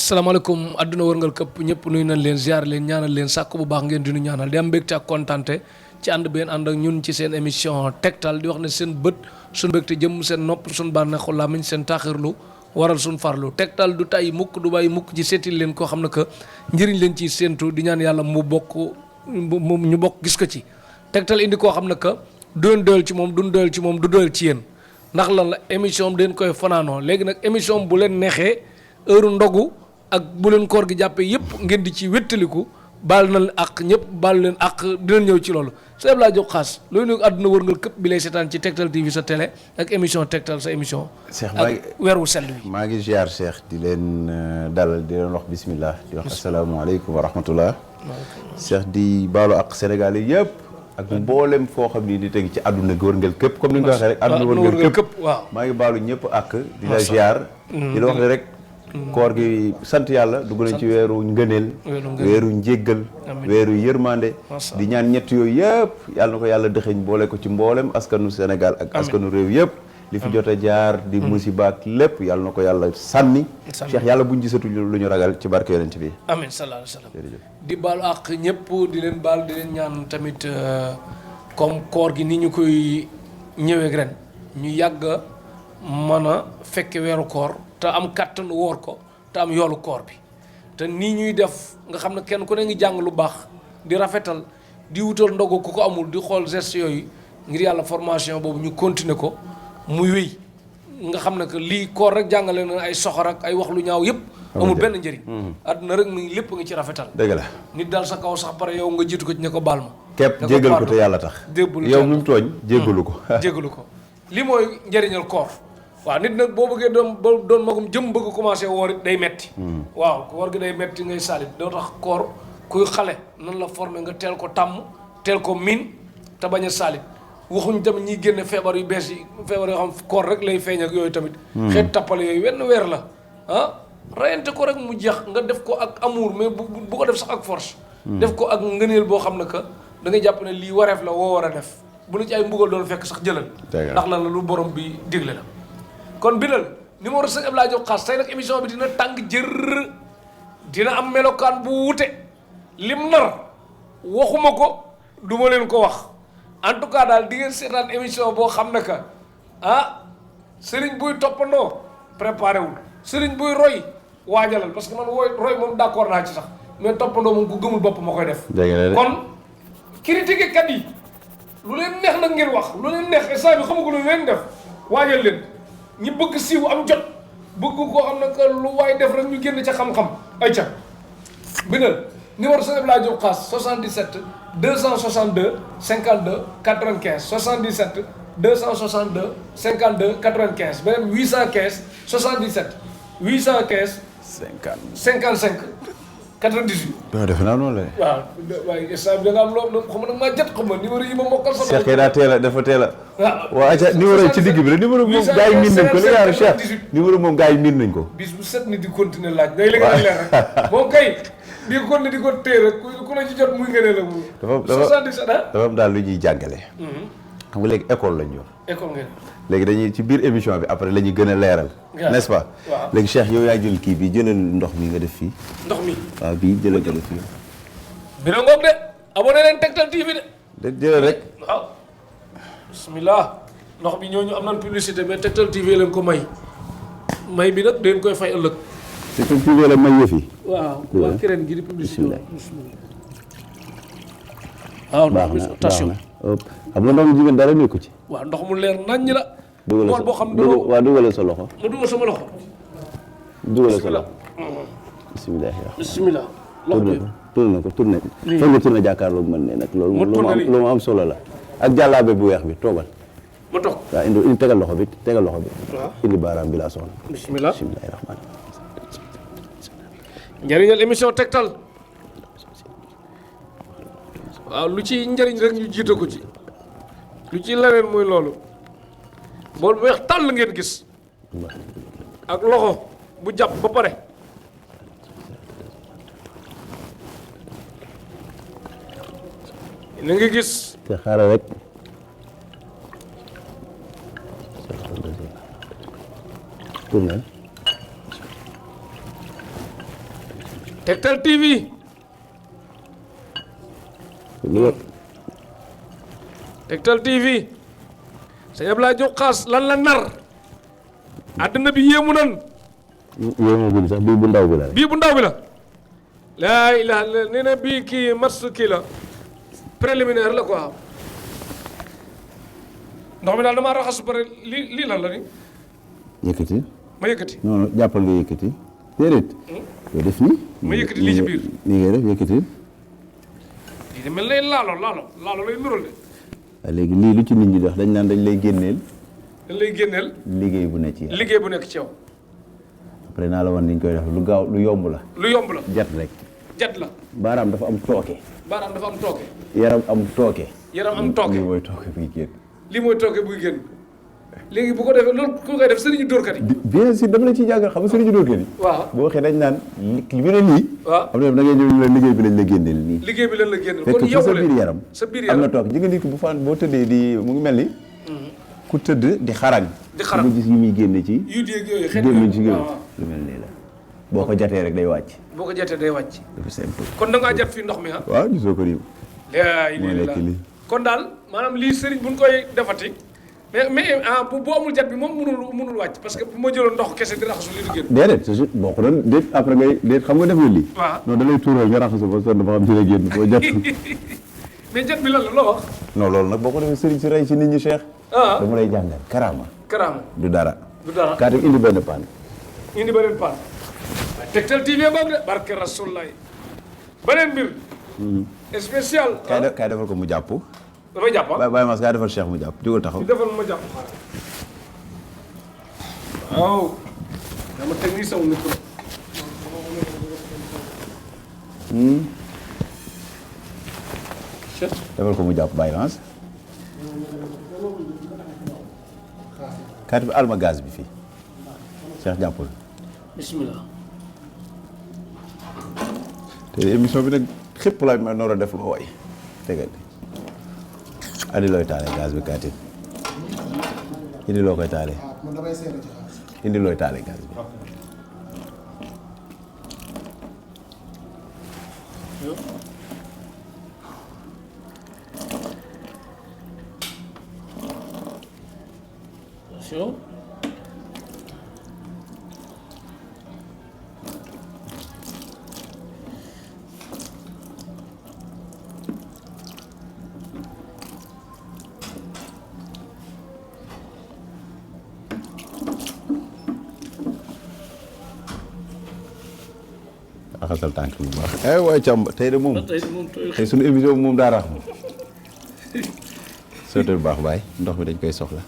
asalaamaaleykum àdduna wërngal këpp ñëpp nuyu nañ leen ziar leen ñaanal leen sàkk bu baax ngeen di nu ñaanal di am mbégte ak kontante ci ànd benn ànd ak ñun ci seen émission tegtal di wax ne seen bët suñu mbégte jëm seen nopp suñu bànneexu làmmiñ seen taaxirlu waral suñu farlu tegtal du tay mukk du bàyyi mukk ci seetil leen koo xam ne que njëriñ leen ciy séentu di ñaan yàlla mu bokk ñu bokk gis ko ci tegtal indi koo xam ne que duñ doyal ci moom duñ doyal ci moom du doyal ci yéen ndax lan la émission den koy fanaanoo léegi nag émission bu leen neexee heure ndogu ak bu leen koor gi jàppee yëpp ngeen di ci wéttaliku baal na leen ak ñëpp baal leen ak dinañ ñëw ci loolu sëñ Abdoulaye Diop Khass looy nuyu àdduna wërngal këpp bi lay seetaan ci Tektal TV sa télé ak émission Tektal sa émission. Cheikh ak weeru sell bi. maa ngi ziar Cheikh di leen dalal di leen wax bismillah di wax asalaamaaleykum wa rahmatullah. Cheikh di baalu ak Sénégal yi yëpp. ak mboolem foo xam ni di teg ci àdduna wërngal këpp comme ni nga ko waxee rek. àdduna wërngal këpp waaw. maa ngi baalu ñëpp ak. di la ziar. di la wax ne rek. koor gi sant yàlla dugg nañ ci weeru ngëneel weeru njéggal weeru yërmande di ñaan ñett yooyu yëpp yàlla na ko yàlla dëxëñ boole ko ci mboolem askanu Sénégal ak askanu réew yëpp li fi jot a jaar di musiba ak lépp yàlla na ko yàlla sànni Cheikh yàlla buñ gisatu lu ñu ragal ci barke yonent bi amiin sallallahu alayhi wa sallam di baalu ak ñëpp di leen baal di leen ñaan tamit comme koor gi ni ñu koy ñëwee ren ñu yàgg mën a fekke weeru koor te am kàttan woor ko te am yoolu koor bi te nii ñuy def nga xam ne kenn ku ne ngi jàng lu baax di rafetal di wutal ndogu ku ko amul di xool geste yooyu ngir yàlla formation boobu ñu continuer ko muy wéy nga xam ne que lii koor rek jàngale na ay soxor ak ay wax lu ñaaw yëpp amul benn njëriñ àdduna rek mu ngi lépp ngi ci rafetal dëgg la nit daal sa kaw sax pare yow nga jiitu ko ci ne ko baal ma képp jéggal ko te yàlla tax yow mi mu tooñ jéggalu ko jéggalu ko li mooy njëriñal koor waaw nit nag boo bëggee doon magum jëm bëgg commencé woor it day metti waaw koor gi day metti ngay salit doo tax koor kuy xale nan la formé nga teel ko tàmm teel ko miin te bañ a salit waxuñ tamit ñiy génne feebar yu bees yi feebar yoo xam koor rek lay feeñ ak yooyu tamit xeet tappale yooyu wenn weer la rayante ko rek mu jeex nga def ko ak amour mais bu ko def sax ak force def ko ak ngëneel boo xam ne que da ngay jàpp ne lii wareef la woo war a def bu la ci ay mbugal doon fekk sax jëlal ndax lan la lu borom bi digle la kon Bilal numéro sëñ Abdoulaye Diop Khass tey nag émission bi dina tàng jër dina am melokaan bu wute lim nar waxuma ko du ma leen ko wax en tout cas daal di ngeen seetaan émission boo xam ne que sëriñ buy toppandoo préparé wul sëriñ buy roy waajalal parce que man roy moom d'accord naa ci sax mais toppandoo moom ku gëmul bopp ma koy def. kon critiquer kat yi lu leen neex nag ngeen wax lu leen neex instant bi xamu ko lu leen def waajal leen. ñi bëgg siiw am jot bëgg koo xam ne que lu waay def rek ñu génn ca xam-xam ay ca bindal numéro sëñ Abdoulaye Diop Khass 77 262 52 95 77 262 52 95 beneen 815 77 815 55 98. waaw defe naa noonu la. waaw waaye instant bi da nga am loo xam nag maa jot xam nga numéro yi ma mokkal sama. Cheikh kay daa teel a dafa teel a. waaw ayca numéro yi ci digg bi la numéro moom gars yi miin nañ ko li nga xam Cheikh numéro moom gars yi miin nañ ko. bis bu set ni di continuer laaj. day léegi nag leer rek moom kay di ko continuer di ko téye rek ku la ci jot muy ngëneel la moom. dafa am daal lu ñuy jàngale. xam nga léegi école lañ yor. école ngeen. léegi dañuy ci biir émission bi après la ñuy gën a leeral. n'est-ce pas. waaw léegi Cheikh yow yaa jël kii bi jëlal ndox mi nga def fii. ndox mi waaw bii jëlal fii. bi na ngoog de abonné leen Tektal TV de. jëlal rek. waaw bismillah ndox bi ñooñu am nañ publicité mais Tektal TV leen ko may bi nag dañ koy fay ëllëg. Tektal TV la may yëf yi. waaw waa keneen gi di publicité. waaw ndox mi attention xam nga ndox mu jigéen dara nekku ci. waaw ndox mu leer naññ la. dugalal boo xam waaw dugalal sa loxo. ma dugal sama loxo. dugalal sa loxo. bismillah. loxo bi tourné ko tourné. foog nga tourné jàkkaarloo man ne nag. loolu mu am solo la. ak jàllaabe bu weex bi toogal. ma toog waaw indi tegal loxo bi tegal loxo bi. waaw indi baaraam bi laa soxla. bismillah bismillahi rahmaani njëriñal émission Tektal. waaw lu ci njëriñ rek ñu jiite ko ci. lu ci leneen mooy loolu. bool bu weex tàll ngeen gis. ak loxo bu jàpp ba pare. na nga gis. te xaaral rek. tourné Tektal TV. Tektal TV. sëñ Ablaye Diop Khass lan la nar. àddina bi yéemu nan. yéemagul sax bii bu ndaw bi la rek. bii bu ndaw bi la. laa ilaha illa nee na bii kii match kii la. préliminaire la quoi. ndox mi daal damaa raxas pare lii lan la ni. yëkkati. ma yëkkati. non non jàppal nga yëkkati. déedéet. yoo def nii. ma yëkkati lii ci biir. nii ngay def yëkkati. lii de mel ne laalo lay nural de. waaw léegi lii lu ci nit ñi di wax dañ naan dañ lay génneel. dañ lay génneel. liggéey bu nekk ci yow. liggéey bu nekk ci yow. après naa la wan ni ñu koy def lu gaaw lu yomb la. lu yomb la. jat rek. jat la. baaraam dafa am tooke. baaraam dafa am tooke. yaram am tooke. yaram am tooke. lii mooy tooke buy génn. lii mooy tooke buy génn. léegi bu ko defee loolu ku koy def sëriñu dóorkat yi. bien sûr dama la ciy jàngal xam nga sëriñu dóorkat yi. waaw boo waxee dañ naan li bi ne nii. waaw am na da ngay ñëw la liggéey bi lañ la génneel nii. liggéey bi lan la génneel. fekk kon fa yow sa biir yaram. sa biir am yaram na tooke ji nga nit ki bu fan boo tëddee di mu ngi mel ni. ku tëdd di xarañ. di xarañ mu gis yi muy génne ci. yu di ak yooyu xeet gémmiñ ci gémmiñ waaw lu mel nii la. boo ko jatee rek day wàcc. boo ko jatee day wàcc. dafa simple. kon da ngaa jat fii ndox mi ah. waaw gisoo ko nii. yaa moo nekk lii. kon daal maanaam lii sëriñ buñ koy defati mais bu amul jat bi moom mënul wàcc parce que bu ma jëloon ndox kese di raxasu li du génn. déedéet c'est juste boo ko doon déet après ngay déet xam nga def nga lii. waaw non da lay tuural nga raxasu ba sonn ba xam ci la génn boo jat. mais jat bi lan la loo wax. non loolu nag boo ko defee sëriñ si rey si nit ñi Cheikh. ah dama lay jàngal karaama. karaama du dara. du dara kaa teg indi benn paan. indi beneen paan. Tektal TV boobu de barke Rasulullaay beneen mbir. spécial. kaay defal ko mu jàpp. damay jàpp ah. bàyyi mas kaay defal Cheikh mu jàpp jógal taxaw. defal ma jàpp xaaral. waaw. dama teg nii sama micro. defal ko mu jàpp bàyyi mas. kaay defal alma gaz bi fii. Cheikh jàppul. bismillah. te émission bi nag xëpp laay ma noor a def loo way tegal andi looy taale gaz bi kaatin indi loo koy taale indi looy taale gaz bi axasal tànk bu baax waaye càmm tey de moom tey suñu émission bi moom daa rax moom sote bu baax baay ndox mi dañ koy soxla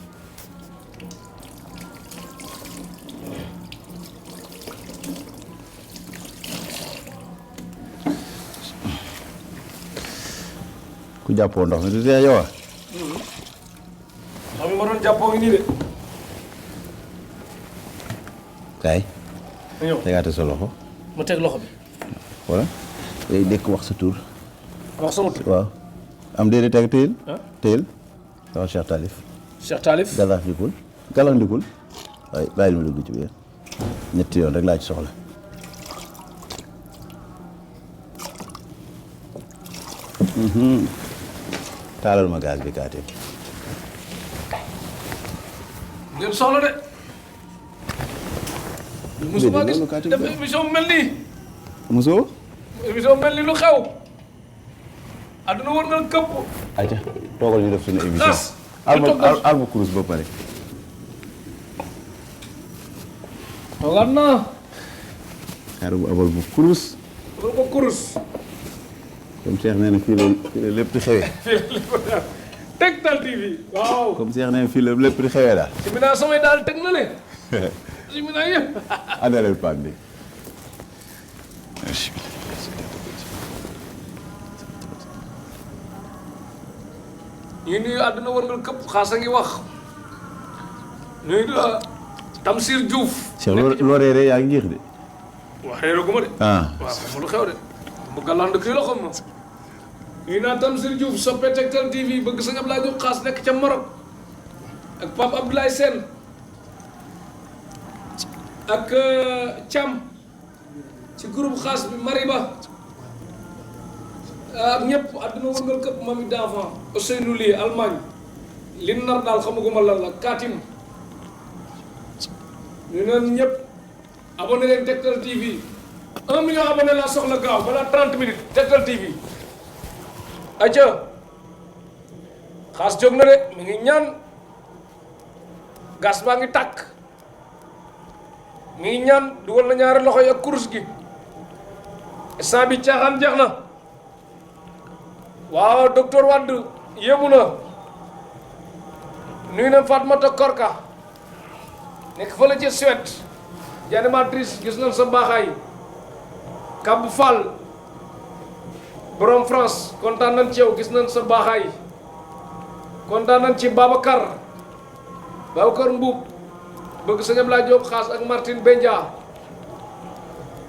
ku jàppoo ndox mi du tee yow ndox mi ma doon jàppoo ngi nii de. kaay ma ñëw tegaate sa loxo ma teg loxo bi. voilà day dëkk wax sa tur wax sama tur. waaw am déedéet teg téyel ah téyel waaw Cheikh Talif Cheikh Talif. galaxndikul galaxndikul waaye bàyyil ma dugg ci biir ñetti yoon rek laa ci soxla taalal ma gaz bi kaatee ngeen soxla de. musuma gis loolu kaati def émission mel nii. mosoo émission mel ni lu xew. adduna war nga këpp. ayca toogal ñu def suñu émission Nas, ñu toog def- alma kurus ba pare toogaat naa. xaar bu abal bu kurus loolu ko kurus. comme Cheikh nee na fii la lépp di xewee Tektal TV. waaw. comme Cheikh nee na fii la lépp di xewee daal si mi naa samay daal teg na leen. si mi naa yëpp. andaleel paan bi ñu ngi nuyu àdduna war nga këpp xaas a ngi wax. nuyu Tamsir Diouf. Cheikh loo reeree yaa ngi njeex de wax réeré gu ma de. ah waaw xam nga lu xew de. bu gàllankoor kii la xam ma. nuyu naa Tamsir Diouf soppe Tektal TV bëgg sa Abdoulaye Diop Khass nekk ca Maroc. ak Pape Abdoulaye Sène. ak Thiam. ci groupe xaas bi Mariba ak ñëpp àdduna wërngal këpp mami d'enfant Ousseynou Ly Allemagne li nar daal xamaguma lan la Katim ñu neen ñëpp abonné leen Tektal TV 1 million abonné laa soxla gaaw balaa 30 minutes Tektal TV aca xaas jóg na de mi ngi ñaan gas baa ngi tàkk mi ngi ñaan dugal na ñaari loxo yi ak kurus gi instant bi caaxaan jeex na waaw docteur Wade yéemu na nuyu na Fatmata Korka nekk fële ca Suède di animatrice gis nañ sa mbaaxaay Kab Fall borom France kontaan nañ ci yow gis nañ sa mbaaxaay kontaan nañ ci Babacar Mbuub bëgg sa ngem laa Diop xaas ak Martine Bendia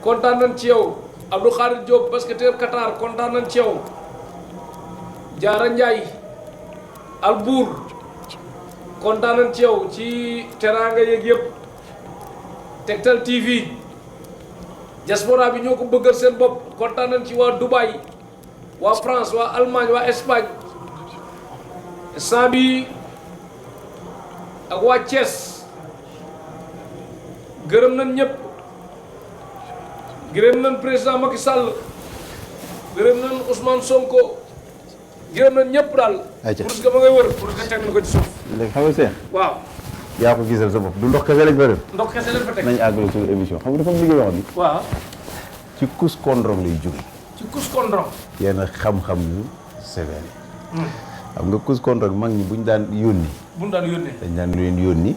kontaan nañ ci yow Abdou Khadir Diop basketteur Qatar kontaan nañ ci yow Jaara Ndiaye Albour kontaan nañ ci yow ci teraanga yeeg yëpp Tektal TV diaspora bi ñoo ko bëggal seen bopp kontaan nañ ci waa Dubaï waa France waa Allemagne waa Espagne instant bi ak waa Thiès gërëm nañ ñëpp gërëm nañ président Macky Sall gërëm nañ Ousmane Sonko gërëm nañ ñëpp daal. ayca pour que ma ngay wër pour que teg na ko ci suuf. léegi xam nga seen. waaw. yaa ko gisal sa bopp du ndox kese lañ fa def. ndox kese lañ fa teg. nañ àggale suñu émission xam nga dafa am liggéey wax ni. waaw. ci kus kondrong lay jóge. ci kus kondrong. yenn xam-xam yu sévère. xam nga kus kondrong mag ñi buñ daan yónni. buñ daan yónnee. dañ daan leen yónni.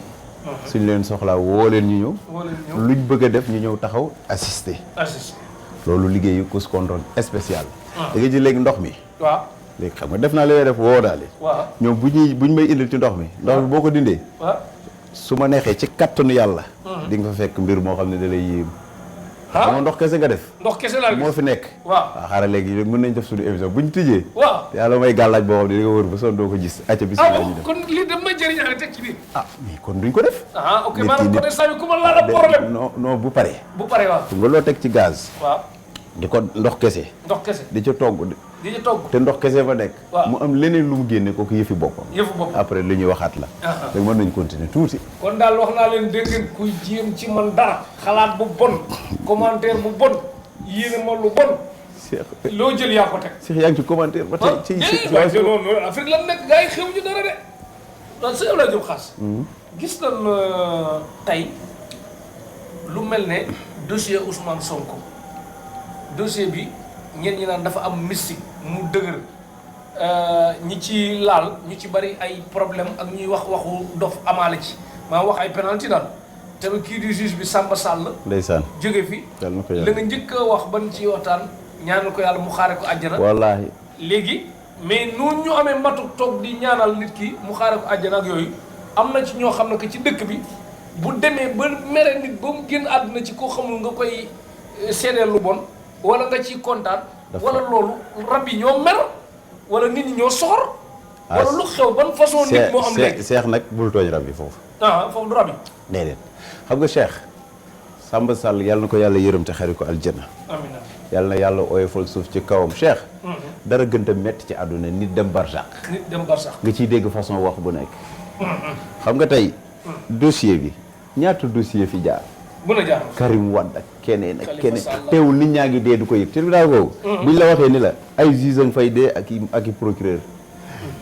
suñ leen soxlaa woo leen ñu ñëw. woo leen ñëw luñ bëgg a def ñu ñëw taxaw assister. assister. loolu liggéeyu kus kondrong spécial. da nga ji léegi ndox mi. waaw. léegi xam nga def naa lay def woo daale. waaw ñoom buñ may indil ci ndox mi. ndox mi boo ko dindee. waaw. su ma neexee ci kattanu yàlla. di nga fa fekk mbir moo xam ne da lay yéem. xam nga ndox kese nga def. ndox kese laa moo fi nekk. waaw xaaral léegi mën nañ def suñu émission buñ tijjee. waaw yàlla may gàllaaj boo xam ne di nga wër ba sonn doo ko gis. acca bismillah ñu def kon lii dem may jëriñaale teg ci biir. mais kon duñ ko def. Ok maanaam côté saa yu ku ma laal problème. non bu paree. bu paree waaw. nga loo teg ci gaz. waaw. di ko ndox kese. ndox kese. di ca togg. di ca togg. te ndox kese fa nekk. waaw mu am leneen lu mu génne kooku yëfi boppam. yëfu boppam après li ñuy waxaat la. te mën nañ continuer tuuti. kon daal wax naa leen dégg ngeen kuy jéem ci man dara xalaat bu bon commentaire bu bon yéene ma lu bon. Cheikh loo jël yaa ko teg. Cheikh yaa ngi ci commentaire ba tey. waaye noonu Afrique lan nekk gars yi xew ñu dara de. donc sëñ Abdoulaye Diop Khass. gis nañ tey lu mel ne dossier Ousmane Sonko dossier bi ñenn ñi naan dafa am mystique mu dëgër ñi ci laal ñu ci bari ay problème ak ñuy wax waxu dof amaale ci maa wax ay penalty daal tamit kii di juge bi Samba Sall. ndeysaan jóge fi. yàlla na ko yàlla la nga njëkk a wax ban ci waxtaan ñaanal ko yàlla mu xaare ko àjjana. wallaahi. léegi mais noonu ñu amee matu toog di ñaanal nit ki mu xaare ko àjjana ak yooyu am na ci ñoo xam ne que ci dëkk bi bu demee ba mere nit ba mu génn àdduna ci koo xamul nga koy seedeel lu bon wala nga ciy kontaan. wala loolu rab yi ñoo mer wala nit ñi ñoo soxor. wala lu xew ban façon nit moo am léegi Cheikh nag bul tooñ rab yi foofu. foofu du rab yi. déedéet xam nga Cheikh Samba Sall yàlla na ko yàlla yërëm te xari ko aljana. amiin yàlla na yàlla oyofal suuf ci kawam Cheikh. dara gën a metti ci àdduna nit dem barsàq. nit dem barsàq. nga ciy dégg façon wax bu nekk. xam nga tey. dossier bi ñaata dossier fi jaar. mën a jaar Karim Wade ak keneen ak keneen teewul nit ñaa ngi dee du ko yëg tribunal boobu. buñ la waxee ni la ay juge nga fay dee ak i procureur.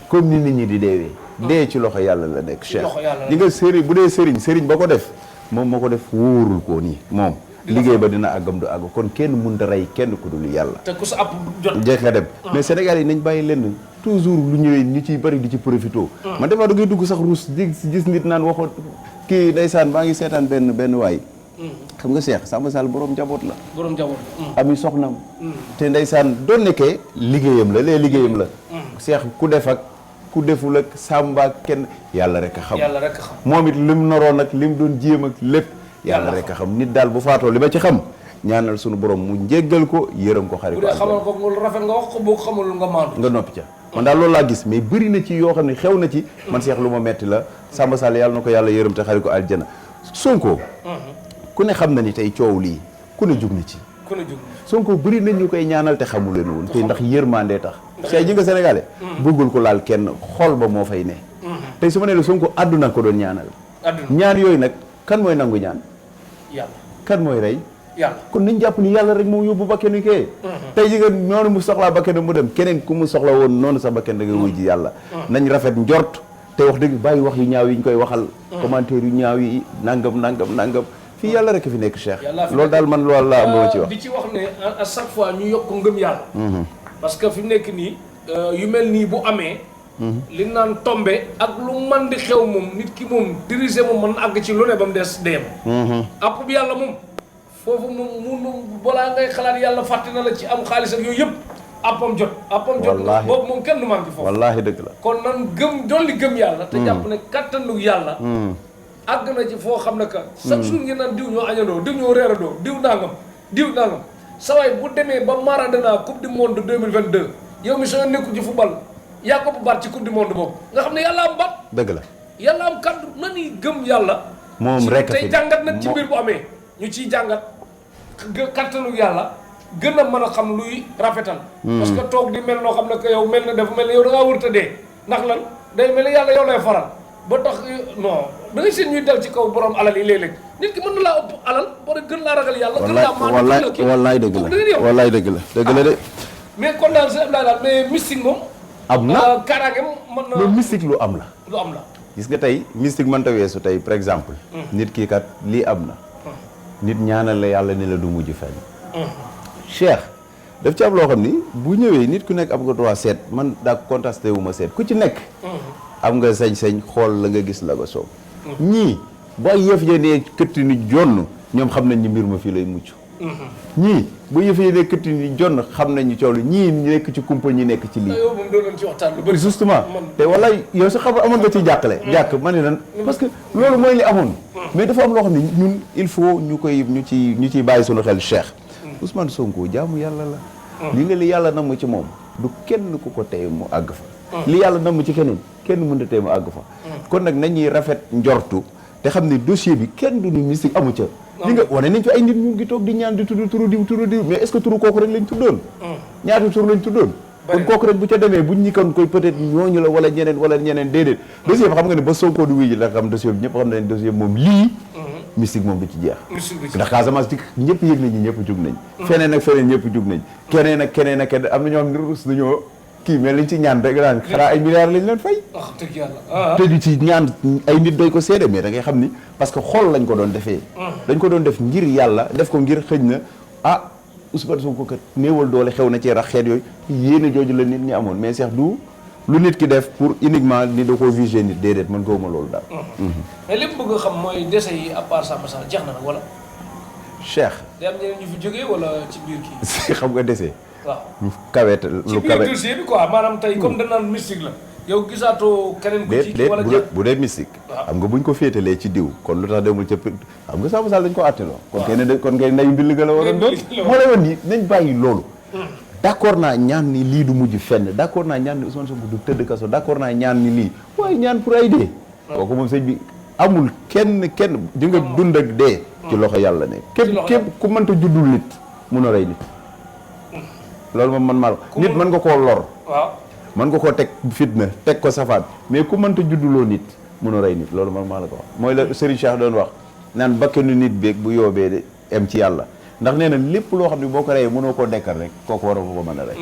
comme ni nit ñi di deewee. dee ci loxo yàlla la nekk Cheikh. li nga sëriñ bu dee sëriñ ba ko def moom moo ko def wóorul ko nii moom. liggéey ba dina àggam du àgg kon kenn mënut a rey kenn ku dul yàlla. te ku sa app jot. jeex nga dem mais Sénégal yi nañ bàyyi lenn toujours lu ñëwee ñu ciy bari di ci profité. man des fois da ngay dugg sax ruus di gis nit naan waxoon kii ndeysaan maa ngi seetaan benn waay. xam nga Cheikh Samba Sall borom njaboot la. borom njaboot ami soxnam. te ndeysaan doon nekkee liggéeyam la liggéeyam la. Cheikh ku def ak ku deful ak Samba kenn yàlla rek a xam. yàlla rek a xam moom it lim noroon ak lim doon jéem ak lépp. yàlla rek a xam nit daal bu faatoo li ma ci xam ñaanal sunu borom mu njéggal ko yërëm ko xarit ko. bu dee xamal ko lu rafet nga wax ko boo ko xamul nga maandu. nga noppi ca man daal loolu laa gis mais bëri na ci yoo xam ne xew na ci. man Cheikh lu ma metti la. Samba Sall yàlla na ko yàlla yërëm te xarit ko aljana. Sonko. ku ne xam na ni tey coow lii ku ne jug na ci. ku ne jóg Sonko bëri nañ ñu koy ñaanal te xamu leen woon te ndax yërmande tax say ji nga sénégalais bëggul ko laal kenn xol ba moo fay ne tey su ma nee la Sonko àdduna ko doon ñaanal ñaan yooyu nag kan mooy nangu ñaan yàlla kan mooy rey yàlla kon nañ jàpp ni yàlla rek moo yóbbu bakkenu kee tey ji nga noonu mu soxlaa bakkenu mu dem keneen ku mu soxla woon noonu sa bakken da nga wuy ji yàlla nañ rafet njort te wax dëgg bàyyi wax yu ñaaw yi ñu koy waxal commentaire yu ñaaw yi nangam fii yàlla rek fi nekk Cheikh loolu daal man loolu laa am lu ma ci wax di ci wax ne à chaque fois ñu yokk ngëm yàlla parce que fi mu nekk nii yu mel nii bu amee li naan tombe ak lu man di xew moom nit ki moom diriger moom mën àgg ci lu ne ba mu des deem app bi yàlla moom foofu moom mu balaa ngay xalaat yàlla fàtte na la ci am xaalis ak yooyu yëpp appam jot boobu moom kenn du manqué foofu wallaahi dëgg la kon nan gëm dolli gëm yàlla te jàpp ne kattanu yàlla àgg na ci foo xam ne que chaque jour ngeen naan diw ñoo añandoo diw ñoo reerandoo diw nangam sawaay bu demee ba Maradona coupe du monde 2022 yow mi soo nekku ci football yaa ko bu baat ci coupe du monde boobu nga xam ne yàlla am baat dëgg la yàlla am kaddu na ni gëm yàlla moom rek tey jàngat nag ci mbir bu amee ñu ciy jàngat kattanu yàlla gën a mën a xam luy rafetal parce que toog di mel noo xam ne que yow mel na dafa mel ne yow da ngaa wërta dee ndax lan day mel ne yàlla yow lay faral ba tax non da ngay seen ñuy dal ci kaw borom alal yi léeg-léeg nit ki mën na laa ëpp alal ba gën laa ragal yàlla gën laa maan wallaay dëgg la wallaay dëgg la de mais kon daal sa Abdoulaye daal mais mystique moom am na kaaraange mën na lu mystique lu am la gis nga tey mystique mënta weesu tey par exemple nit kii kat lii am na nit ñaanal la yàlla ne la du mujj fenn Cheikh daf ci am loo xam ni bu ñëwee nit ku nekk am nga droit seet man daa contesté wu ma seet ku ci nekk am nga sañ-sañ xool la nga gis la nga soob ñii ba yëf ya nee këtti ni jonn ñoom xam nañ ni mbir ma fii lay mucc ñii ba yëf ya nee këtti ni jonn xam nañ ni coow li ñii nekk ci kumpa ñi nekk ci lii yow moom doon ci waxtaan lu bëri justement te walaay yow sa xam amoon nga ci jàqale jàkk ma ne lan parce que loolu mooy li amoon mais dafa am loo xam ne ñun il faut ñu ciy bàyyi suñu xel Cheikh Ousmane Sonko jaamu yàlla la li nga li yàlla namm ci moom du kenn ku ko tey mu àgg fa li yàlla namm ci kenn mënta tey mu àgg fa kon nag nañuy rafet njortu te xam ne dossier bi kenn du ni mystique amu ca li nga wane nañ fi ay nit ñu ngi toog di ñaan di tudd turu diw mais est-ce que turu kooku rek lañ tuddoon ñaata tur lañ tuddoon kon kooku rek bu ca demee buñ ñi kon koy peut-être ñooñu la wala ñeneen déedéet dossier bi xam nga ne ba Sonko du wuy ji la xam dossier bi ñëpp xam nañ dossier moom lii mystique moom du ci jeex ndax Casamance di ñëpp yëg nañ ñi ñëpp jug nañ feneen ak feneen ñëpp jug nañ keneen ak keneen am na ñoo xam ne rus nañoo kii mais liñ ci ñaan rek daan xanaa ay milliards lañ leen fay dëgg yàlla te di ci ñaan ay nit doy ko seede mais da ngay xam ni parce que xol lañ ko doon defee dañ ko doon def ngir yàlla def ko ngir xëj na Ousmane Sonko kat néewal doole xew na ci rax xeet yooyu yéene jooju la nit ñi amoon mais Cheikh du lu nit ki def pour uniquement ni da ko viser nit déedéet man gëwuma loolu daal mais li mu bëgg a xam mooy décès yi à part Samba Sall jeex na nag wala Cheikh day am ñeneen ñu fi jógee wala ci biir kii xam nga décès waaw lu kawet ci biir dossier bi quoi maanaam tey comme dañ naan mystique la yow gisaatoo keneen ku ci wala bu dee mystique xam nga buñ ko féetalee ci diw kon lu tax demul ca xam nga Samba Sall dañ ko àtteloo kon ngay nay mbill nga la waroon doon moo la woon ni nañ bàyyi loolu d'accord naa ñaan ni lii du mujj fenn d'accord naa ñaan ni Ousmane Sonko du tëdd kaso d'accord naa ñaan ni lii waaye ñaan pour ay dee kooku moom sëñ bi amul kenn di nga dund ak dee ci loxo yàlla ne képp ku mënta juddul nit mun a rey nit loolu moom man maa nit mën nga koo lor mën nga koo teg fitna teg ko safaat mais ku mënta judduloo nit mun a rey nit loolu man maa la ko wax mooy la Serigne Cheikh doon wax naan bakkanu nit beeg bu yoobee de em ci yàlla ndax nee na lépp loo xam ne boo ko reyee mënoo koo dekkal rek kooku war a ko mën a rey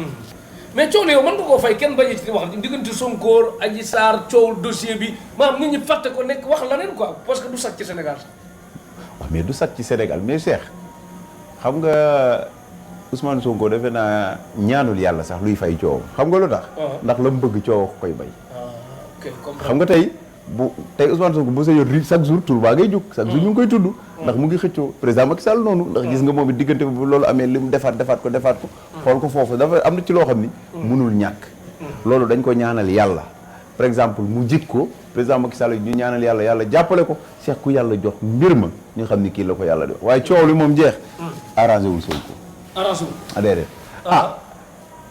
mais coow yow mën nga koo fay kenn bañ ci wax diggante Sonko Adji Sarr coow dossier bi maanaam nit ñi fàtte ko nekk wax la neen quoi parce que du sàcc ci Sénégal waaw mais du sàcc ci Sénégal mais Cheikh xam nga Ousmane Sonko defe naa ñaanul yàlla sax luy fay coow xam nga lu tax ndax la mu bëgg coow ko koy bay xam nga tey Ousmane Sonko bu sa yor chaque jour tur baa ngay jóg chaque jour ñu ngi koy tudd ndax mu ngi xëccoo président Macky Sall noonu ndax gis nga moom it diggante bu loolu amee li mu defaat ko xool ko foofu dafa am na ci loo xam ni mënul ñàkk loolu dañ ko ñaanal yàlla par exemple mu jik ko président Macky Sall ñu ñaanal yàlla jàppale ko Cheikh ku yàlla jox mbir ma ñu xam ni kii la ko yàlla def waaye coow li moom jeex arrangé wul Sonko déedéet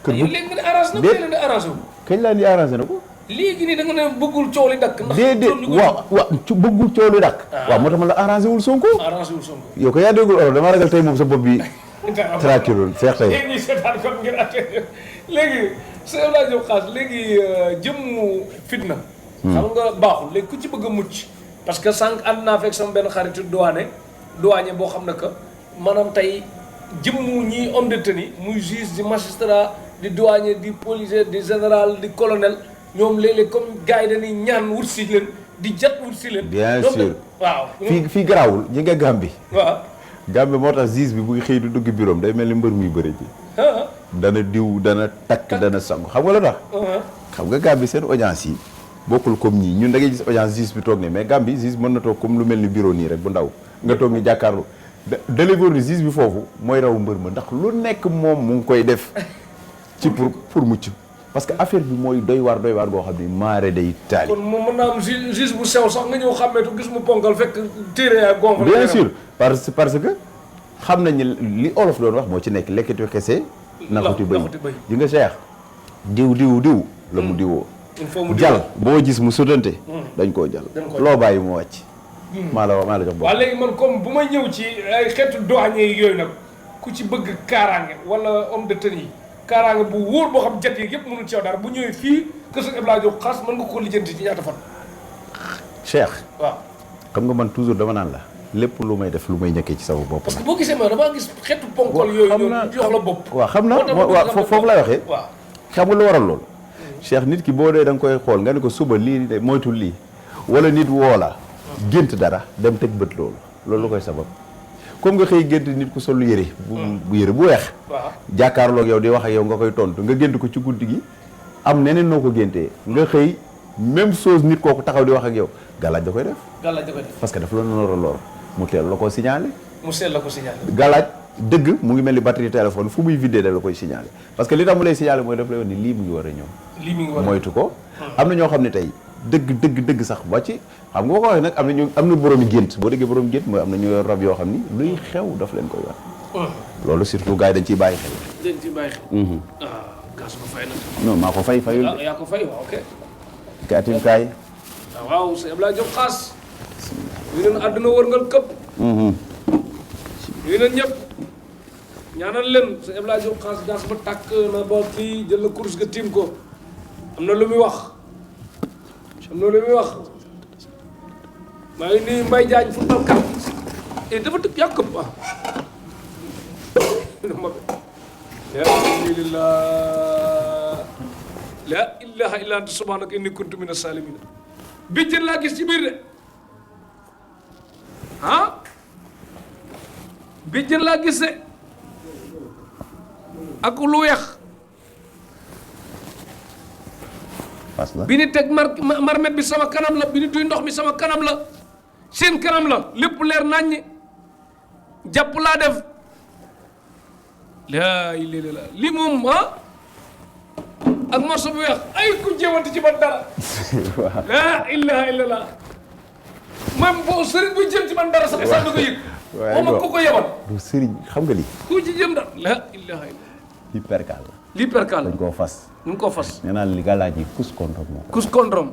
kër bu léegi nga ne arrangé na ko ne arrangé wul kañ laa ni arrangé na ko léegi nii da nga ne bëggul coow li dakk ndax déedéet waaw bëggul coow li dakk waaw moo tax ma la arrangé wul Sonko arrangé wul Sonko yow ko yaa déggul olof dama ragal tey moom sa bopp bi tranquille feex tey léegi ñuy seetaan kon ngir atte léegi sëñ Abdoulaye Diop Khass léegi jëmmu fitna xam nga baaxul léegi ku ci bëgg a mucc parce que sànq ànd naa fekk sama benn xaritu douanier boo xam ne que maanaam tey jëmmu ñi homme de tenue muy juge di magistrat di douanier di policier di général di colonel ñoom léeg-léeg comme gars yi dañuy ñaan wut si leen di jat wut si leen bien sûr waaw fii garaawul ñi nga Gambie waaw Gambie moo tax juge bi buy xëy du dugg bureau day mel ni mbër muy bëri ji dana diw dana takk dana sangu xam nga la tax xam nga Gambie seen audience yi bokkul comme ñii ñun da ngay gis audience juge bi toog ne mais Gambie juge mën na toog comme lu mel ni bureau nii rek bu ndaw nga toog ni jàkkaarloo délégué du juge bi foofu mooy raw mbër ma ndax lu nekk moom mu ngi koy def ci pour mucc parce que affaire bi mooy doy waar goo xam ni maare day taali. kon moom mën naa am juge bu sew sax nga ñëw xàmmeetu gis mu ponkal fekk téere yaa gonfle. bien sûr parce que xam nañu li olof doon wax moo ci nekk lekkatu kese. naxuti bëy di nga Cheikh diw la mu diwoo. il faut mu jal boo gis mu sutante dañ koo jal loo bàyyi mu wàcc. maa la jox boobu. waaw léegi man comme bu may ñëw ci ay xeetu douanier yooyu nag ku ci bëgg kaaraange wala homme de tenue yi kaaraange bu wóor boo xam jat yi yëpp mënul ci yow dara bu ñëwee fii kër Sëñ Abdoulaye Diop Khass mën nga ko lijjanti ci ñaata fan. Cheikh. waaw xam nga man toujours dama naan la lépp lu may def lu may ñëkkee ci sama bopp. parce que boo gisee ma damaa gis xeetu ponkol yooyu ñoom jox la bopp. waaw xam naa waaw foofu lay waxee. waaw xam nga lu waral loolu. Cheikh nit ki boo dee da nga koy xool nga ne ko suba lii de moytul lii wala nit woo la gént dara dem teg bët loolu lu koy sabab comme nga xëy gént nit ku sol yére bu yére bu weex jàkkaarloog yow di wax ak yow nga koy tontu nga gént ko ci guddi gi am neneen noo ko géntee nga xëy même chose nit kooku taxaw di wax ak yow galaaj da koy def parce que daf la noor a lor mu teel la ko signalé galaaj dëgg mu ngi mel ni batterie téléphone fu muy vidé da la koy signalé parce que li tax mu lay signalé mooy daf lay wax ni lii mu ngi war a ñëw moytu ko am na ñoo xam ne tey dëgg sax ba ci xam nga boo ko waxee nag am na boroomi gént boo déggee boroomi gént mooy am na ñu yor rab yoo xam ni luy xew daf leen koy wax loolu surtout gars yi dañ ciy bàyyi xel gas ko fay na non maa ko fay fayul yaa ko fay waaw ok kaatim kaay waaw Sëñ Abdoulaye Diop Khass ñu neen àdduna wërngal këpp ñu neen ñëpp ñaanal leen Sëñ Abdoulaye Diop Khass gas ba tàkk na ba kii jël na course ga tiim ko am na lu muy wax maa ngi nii Mbaye Diagne football kat dafa tëb yaa këpp alhamdulillah la ilaha illa anta subhanaka inni kuntu mina salimin bijjën laa gis ci biir de bijjën laa gis de ak lu weex bi ni teg marmet bi sama kanam la bi ni duy ndox mi sama kanam la seen kanam la lépp leer naññi jàpp laa def laa ilaaha illallaah li moom ak morso bu weex ay ku jéewante ci man dara laa ilaaha illallaah même boo sëriñ bu jëm ci man dara sax du ko yëg moom ak ku ko yebal du sëriñ xam nga lii ku ci jëm dara laa ilaaha illallaah lii perkaal la lii perkaal dañ koo fas ñu ngi koo fas nee naa li gàllaaj yi kus kondrom moo kus kondrom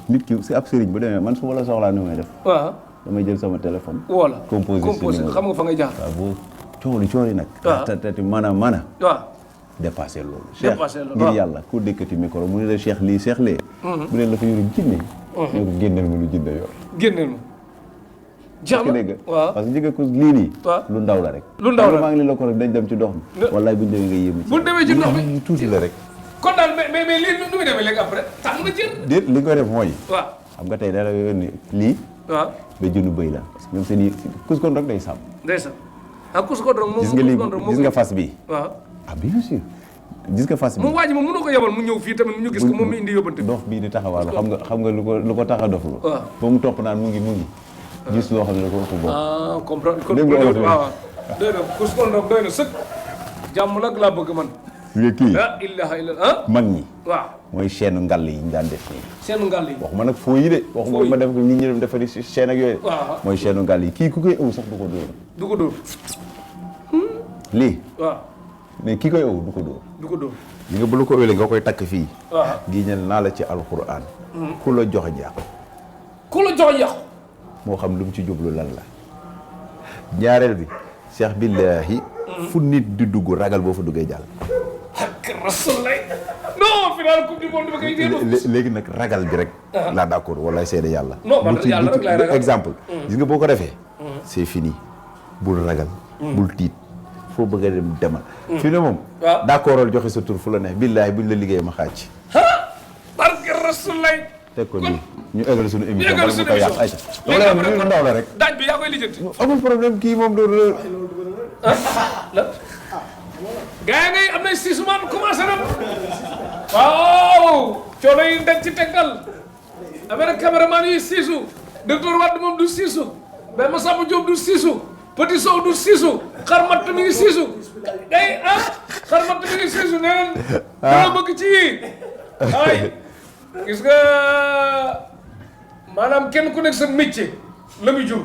nit ki si ab sëriñ bu demee man su ma la soxlaa ni may def waaw damay jël sama téléphone voilà composé xam nga fa ngay jaar waaw boo coori nag tati mën a waaw dépassé loolu Cheikh ngir yàlla ku dékkati micro mu ne la Cheikh lii Cheikh lee bu dee la fa yoru jinne ñoo ko génneel ma lu jinne yor génneel ma jeex na dégg parce que jigéen ko lii nii lu ndaw la rek maa ngi li la ko rek dañ dem ci ndox mi wallaay buñu demee nga yéemu bu demee ci ndox mi tuuti la rek kon daal mais lii nu muy demee léegi après tàng na jër déet li nga koy def mooy waaw xam nga tey da la yónni lii waaw ba jënu bëy la parce que ñoom seen i kus kon rek day sàmm kus ko dron gis nga lii gis nga fas bi waaw bien sûr gis nga fas bi moom waa ji moom mënoo ko yebal mu ñëw fii tamit ñu gis ko moom mi indi yóbbante dof bii di taxawaalu xam nga lu ko tax a doflu ba mu topp naan mu ngi gis loo xam ne da ko ëpp boobu comprendre waaw doy na kus ko dron doy na sëkk jàmm nag laa bëgg man nga kii la ilaha illa mag ñi waaw mooy chaîne ngàll yi ñu daan def nii chaîne ngàll yi wax ma nag foo yi de wax ma def ko nit ñi dem defari chaîne ak yooyu mooy chaîne ngàll yi kii ku koy ëw sax du ko dóor lii waaw mais kii koy ëw du ko dóor li nga bu la ko ëwee nga koy takk fii giñal naa la ci alquran ku la jox yàqu moo xam lu mu ci jublu lan la ñaareel bi Cheikh billahi fu nit di dugg ragal boo fa duggee jàll. ak Rasulullah non final coupe du monde ba koy déglu. léegi nag ragal bi rek. laa d'accord wala seede yàlla. non man yàlla rek laay ragal exemple. gis nga boo ko defee. c'est fini bul ragal. bul tiit foo bëgg a dem demal. fi ne moom. waaw d'accordal joxe sa tur fu la neex billaahi buñ la liggéey ma xaaj. barke Rasulullah. teg ko nii ñu eggal suñu émission. ñu eggal suñu émission bala mu ko yàq ayca. ndaw la rek. daaj bi yaa koy lijjanti. amul problème kii moom doo la gaa yi ngay am na sisement commencé na waaw coono yi dañ ci tegtal affaire caméraman yi siisu docteur Wade moom du siisu mais Massamba Diop du siisu Petit Sow du siisu xarmat mi ngi siisu day xarmat mi ngi siisu nee neen dana bëgg ci yii ay gis nga maanaam kenn ku nekk sa métier la muy jur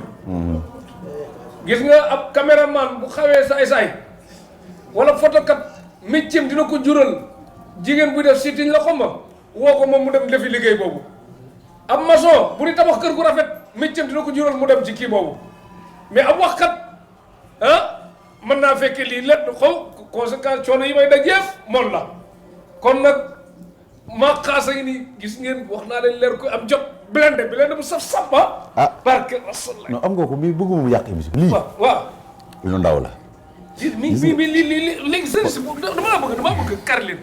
gis nga ab caméraman bu xawee saay-saay wala photokat métier dina ko jural jigéen buy def sitiñ la xomba woo ko moom mu dem defi liggéey boobu ab maçon bu di tabax kër gu rafet métier dina ko jural mu dem ci kii boobu mais ab waxkat mën naa fekke lii lépp xaw conséquence coono yi may daj yëpp moom la kon nag maa xaasa ngi nii gis ngeen wax naa leen leer ko am jot blende bu saf-saf barke Rasulullah non am nga ko mais bëgguma mu yàq émission lii waaw lu ndaw la mi léegi sëriñ dama bëgg Caroline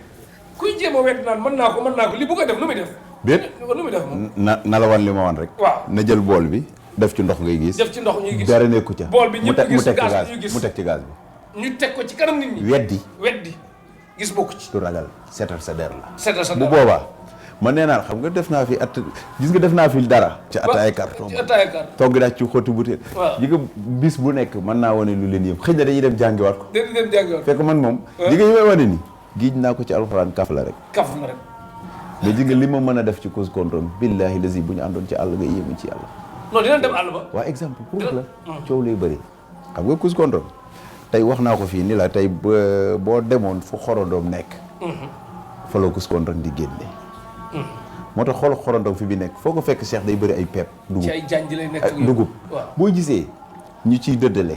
kuy jéem a wet naan mën naa ko li bu koy def nu muy def déet nu muy def moom na la wan li ma wan rek waaw na jël bool bi def ci ndox ngay gis def ci ndox ñuy gis dara nekku ca bool bi ñëpp gis gaz bi ñuy gis mu teg ci gaz bi ñu teg ko ci kanam nit ñi weddi gis bokku ci du ragal seetal sa der la seetal sa bu boobaa man nee naa xam nga def naa fi gis nga def naa fi dara ci ataay carton togg daaj ci xotti butéel ji nga bis bu nekk mën naa wane lu leen yëm xëy na dañuy dem jàngiwaat ko fekk man moom ji nga yi may wane ni giij naa ko ci alxuraan kaf la rek mais ji nga li ma mën a def ci cause contre billaahi lasi bu ñu àndoon ci àll nga yéemu ci yàlla non dinañ dem àll ba waa exemple pour la coow lay bëri xam nga cause contre tey wax naa ko fii ni la tey boo demoon fu xorondoom nekk fa la cause contre di génne moo tax xool xorondoom fi bi nekk foo ko fekk Cheikh day bëri ay pepp dugub ci ay janj lay nekk dugub boo gisee ñu ciy dëddale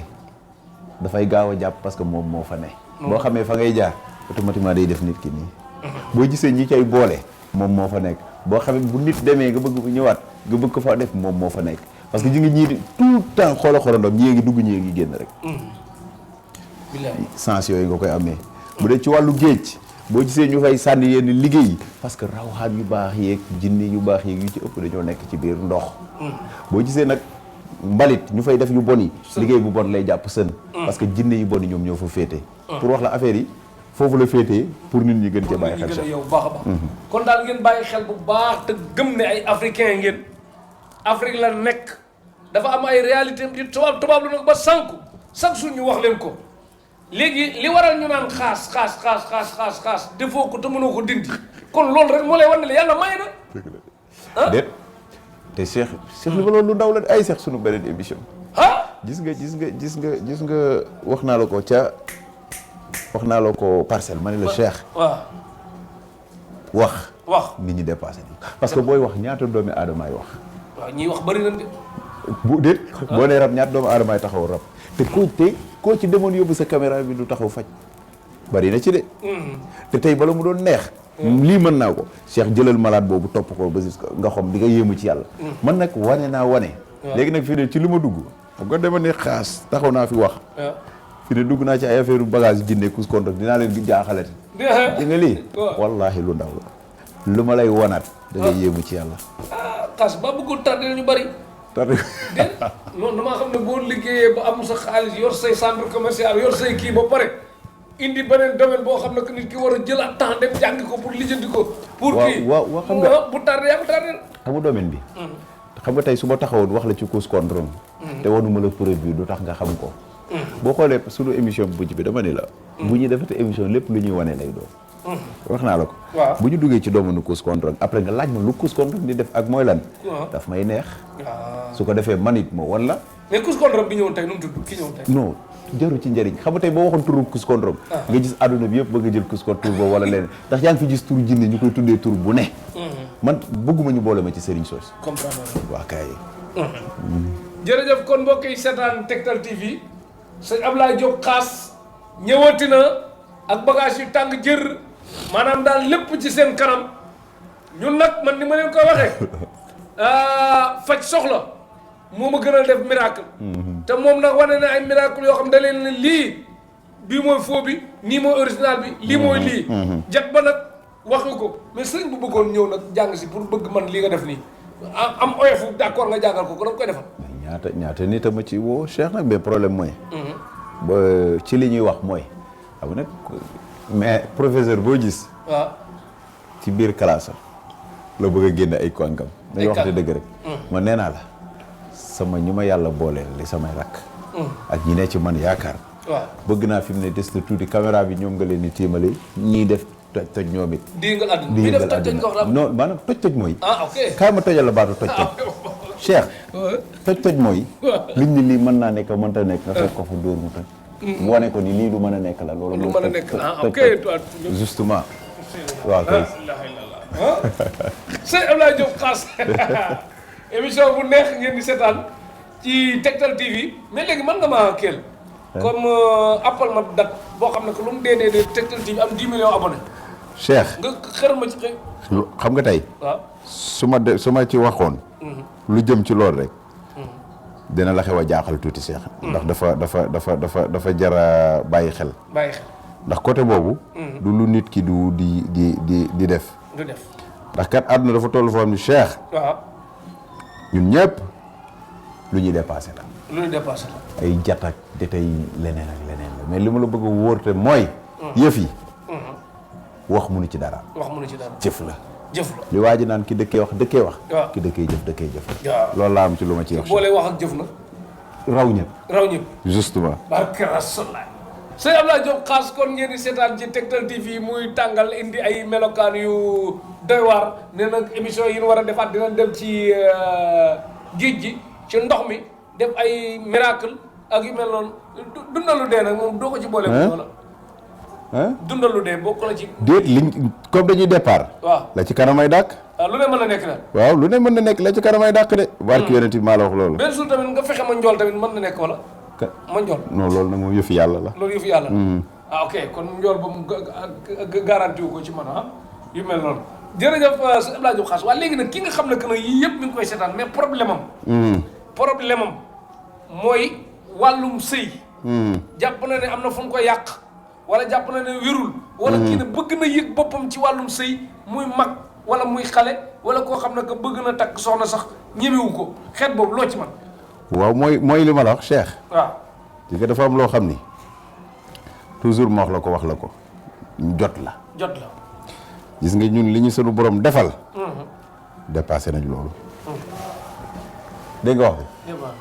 dafay gaaw a jàpp parce que moom moo fa ne boo xamee fa ngay jaar automatiquement day def nit ki nii boo gisee ñi cay boole moom moo fa nekk boo xamee bu nit demee nga bëgg bu ñëwaat nga bëgg ko fa def moom moo fa nekk parce que ji nga ñii tout le temps xoola xorondoom ñii ngi dugg ñii ngi génn rek sens yooyu nga koy amee bu dee ci wàllu géej boo gisee ñu fay sànni yenn liggéey yi parce que rawxaan yu baax yeeg jinne yu baax yeeg yu ci ëpp dañoo nekk ci biir ndox boo gisee nag mbalit ñu fay def yu bon yi liggéey bu bon lay jàpp sën parce que jinne yu bon yi ñoom ñoo fa féete pour wax la affaire yi foofu la féetee pour nit ñi gën cee bàyyi xel sax yow baax a baax kon daal ngeen bàyyi xel bu baax te gëm ne ay africain ngeen Afrique la nekk dafa am ay réalité di tubaab la nag ba sànku chaque jour ñu wax leen ko léegi li waral ñu naan xaas defoo ko te mënoo ko dindi kon loolu rek moo lay wan ne la yàlla may na déet te Cheikh li ma loolu lu ndaw la ay Cheikh sunu beneen émission gis nga wax naa la ko parcelle ma ne la Cheikh wax nit ñi dépassé ni parce que booy wax ñaata doomi aadamaay wax waaw ñiy wax bëri nañ de bu déet boo nee rab ñaata doomu aadamaay taxaw rab te koo ci demoon yóbbu sa caméra bi du taxaw faj bari na ci de te tey bala mu doon neex lii mën naa ko Cheikh jëlal malade boobu topp ko ba nga xam di nga yéemu ci yàlla man nag wane naa wane léegi nag fii ne ci li ma dugg xam nga dama ne xaas taxaw naa fi wax fii ne dugg naa ci ay affaire bagage jinne kus contre dinaa leen gi jaaxalati di nga lii wallaahi lu ndaw la lu ma lay wanaat da nga yéemu ci yàlla xaas ba bëggul tardé ñu bari déet non damaa xam ne boo liggéeyee ba am sa xaalis yor say centre commercial yor say kii ba pare indi beneen domaine boo xam ne que nit ki war a jëlaat temps dem jàngi ko pour lijjanti ko pour kii waaw xam nga bu tardé yaa ko tardé xam nga domaine bi xam nga tey su ma taxawoon wax la ci cause contre te wanuma la preuve bi du tax nga xam ko boo xoolee sunu émission bu mujj bi dama ne la bu ñuy defate émission lépp lu ñuy wane lay doon wax naa la ko bu ñu duggee ci doomu nu cause contre après nga laaj ma lu cause contre di def ak mooy lan daf may neex su ko defee man it moo wan la mais cause contre bi ñëwoon tey nu mu tudd ki ñëwoon tey non jaru ci njëriñ xam nga tey boo waxoon turu cause contre nga gis àdduna bi yëpp ba nga jël cause contre tur boobu wala leneen ndax yaa ngi fi gis turu jinne ñu koy tuddee tur bu ne man bëgguma ñu boole ma ci sëriñ soos comprendre waa kay jërëjëf kon mbokk yi seetaan Tektal TV sëñ Ablaye Diop xaas ñëwati na ak bagage yu tàng jër maanaam daal lépp ci seen kanam ñun nag man ni ma leen ko waxee faj soxla moo ma gën a def miracle te moom nag wane na ay miracle yoo xam da leen ne lii bii mooy faux bi nii mooy original bi lii mooy lii jat ba nag waxu ko mais sëriñ bu bëggoon ñëw nag jàng si pour bëgg man lii nga def nii am oyofu d'accord nga jàngal ko da nga koy defal ñaata nit a ma ci woo Cheikh nag mais problème mooy ba ci li ñuy wax mooy xam nag mais professeur boo gis waaw ci biir classe la bëgg a génne ay kàngam dañuy wax te dëgg rek man nee naa la sama ñi ma yàlla booleel li samay rakk ak ñi ne ci man yaakaar waaw bëgg naa fi mu ne des na tuuti caméra bi ñoom nga leen di tiimale ñii def toj ñoom it di nga àdduna bi def toj nga wax non maanaam toj mooy ok kaay ma tojal la baatu toj Cheikh toj mooy liñ ni lii mën naa nekk mënta nekk nga fekk ko fu dóor mu toj mu wane ko ni lii du mën a nekk la loolu lu mën a nekk ok justement waaw kay sëñ Abdoulaye Diop Khass émission bu neex ngeen di seetaan ci Tektal TV mais léegi mën nga maa keel comme appal ma date boo xam ne que lu mu dee Tektal TV am 10 millions abonnés Cheikh nga xër ma ci xëy xam nga tey waaw su ma ci waxoon lu jëm ci loolu rek dina la xew a jaaxal tuuti Cheikh ndax dafa jara bàyyi xel ndax côté boobu du lu nit ki di def ndax kat àdduna dafa toll foo xam ni Cheikh waaw ñun ñëpp lu ñuy dépassé la ay jatak de tey leneen ak leneen la mais li ma la bëgg a wóor te mooy yëf yi wax mënu ci dara jëf la li waa ji naan ki dëkkee wax ki dëkkee jëf loolu laa am ci lu ma ci wax boole wax ak jëf na raw ñëpp justement barke Rasulullah sëñ Abdoulaye Diop Khass kon ngeen di seetaan ci Tektal TV muy tàngal indi ay melokaan yu doy waar nee na émission yi ñu war a defaat dina dem ci géej gi ci ndox mi def ay miracle ak yu mel noonu dundalu dee nag moom doo ko ci boole wala dundalu dee bokk la ci déet liñ comme dañuy départ waaw la ci kanamay dàkk lu ne mën na nekk la waaw lu ne mën na nekk la ci kanamay dàkk de barki yonent bi maa la wax loolu benn jour tamit nga fexe ma njool tamit mën na nekk wala ma njool non loolu nag moom yëfi yàlla la loolu yëfi yàlla ok kon njool ba mu garanti wu ko ci man yu mel noonu jërëjëf sëñ Abdoulaye Diop Khass waaye léegi nag ki nga xam ne que nag yii yëpp mi ngi koy seetaan mais problème am mooy wàllum sëy jàpp na ne am na fu mu ko yàq wala jàpp na ne wérul wala kii ne bëgg na yëg boppam ci wàllum sëy muy mag wala muy xale wala koo xam ne que bëgg na takk soxna sax ñemewu ko xeet boobu loo ci man waaw mooy li ma la wax Cheikh waaw di nga dafa am loo xam ni toujours ma wax la ko jot la gis nga ñun li ñu sunu borom defal dépassé nañ loolu dégg nga wax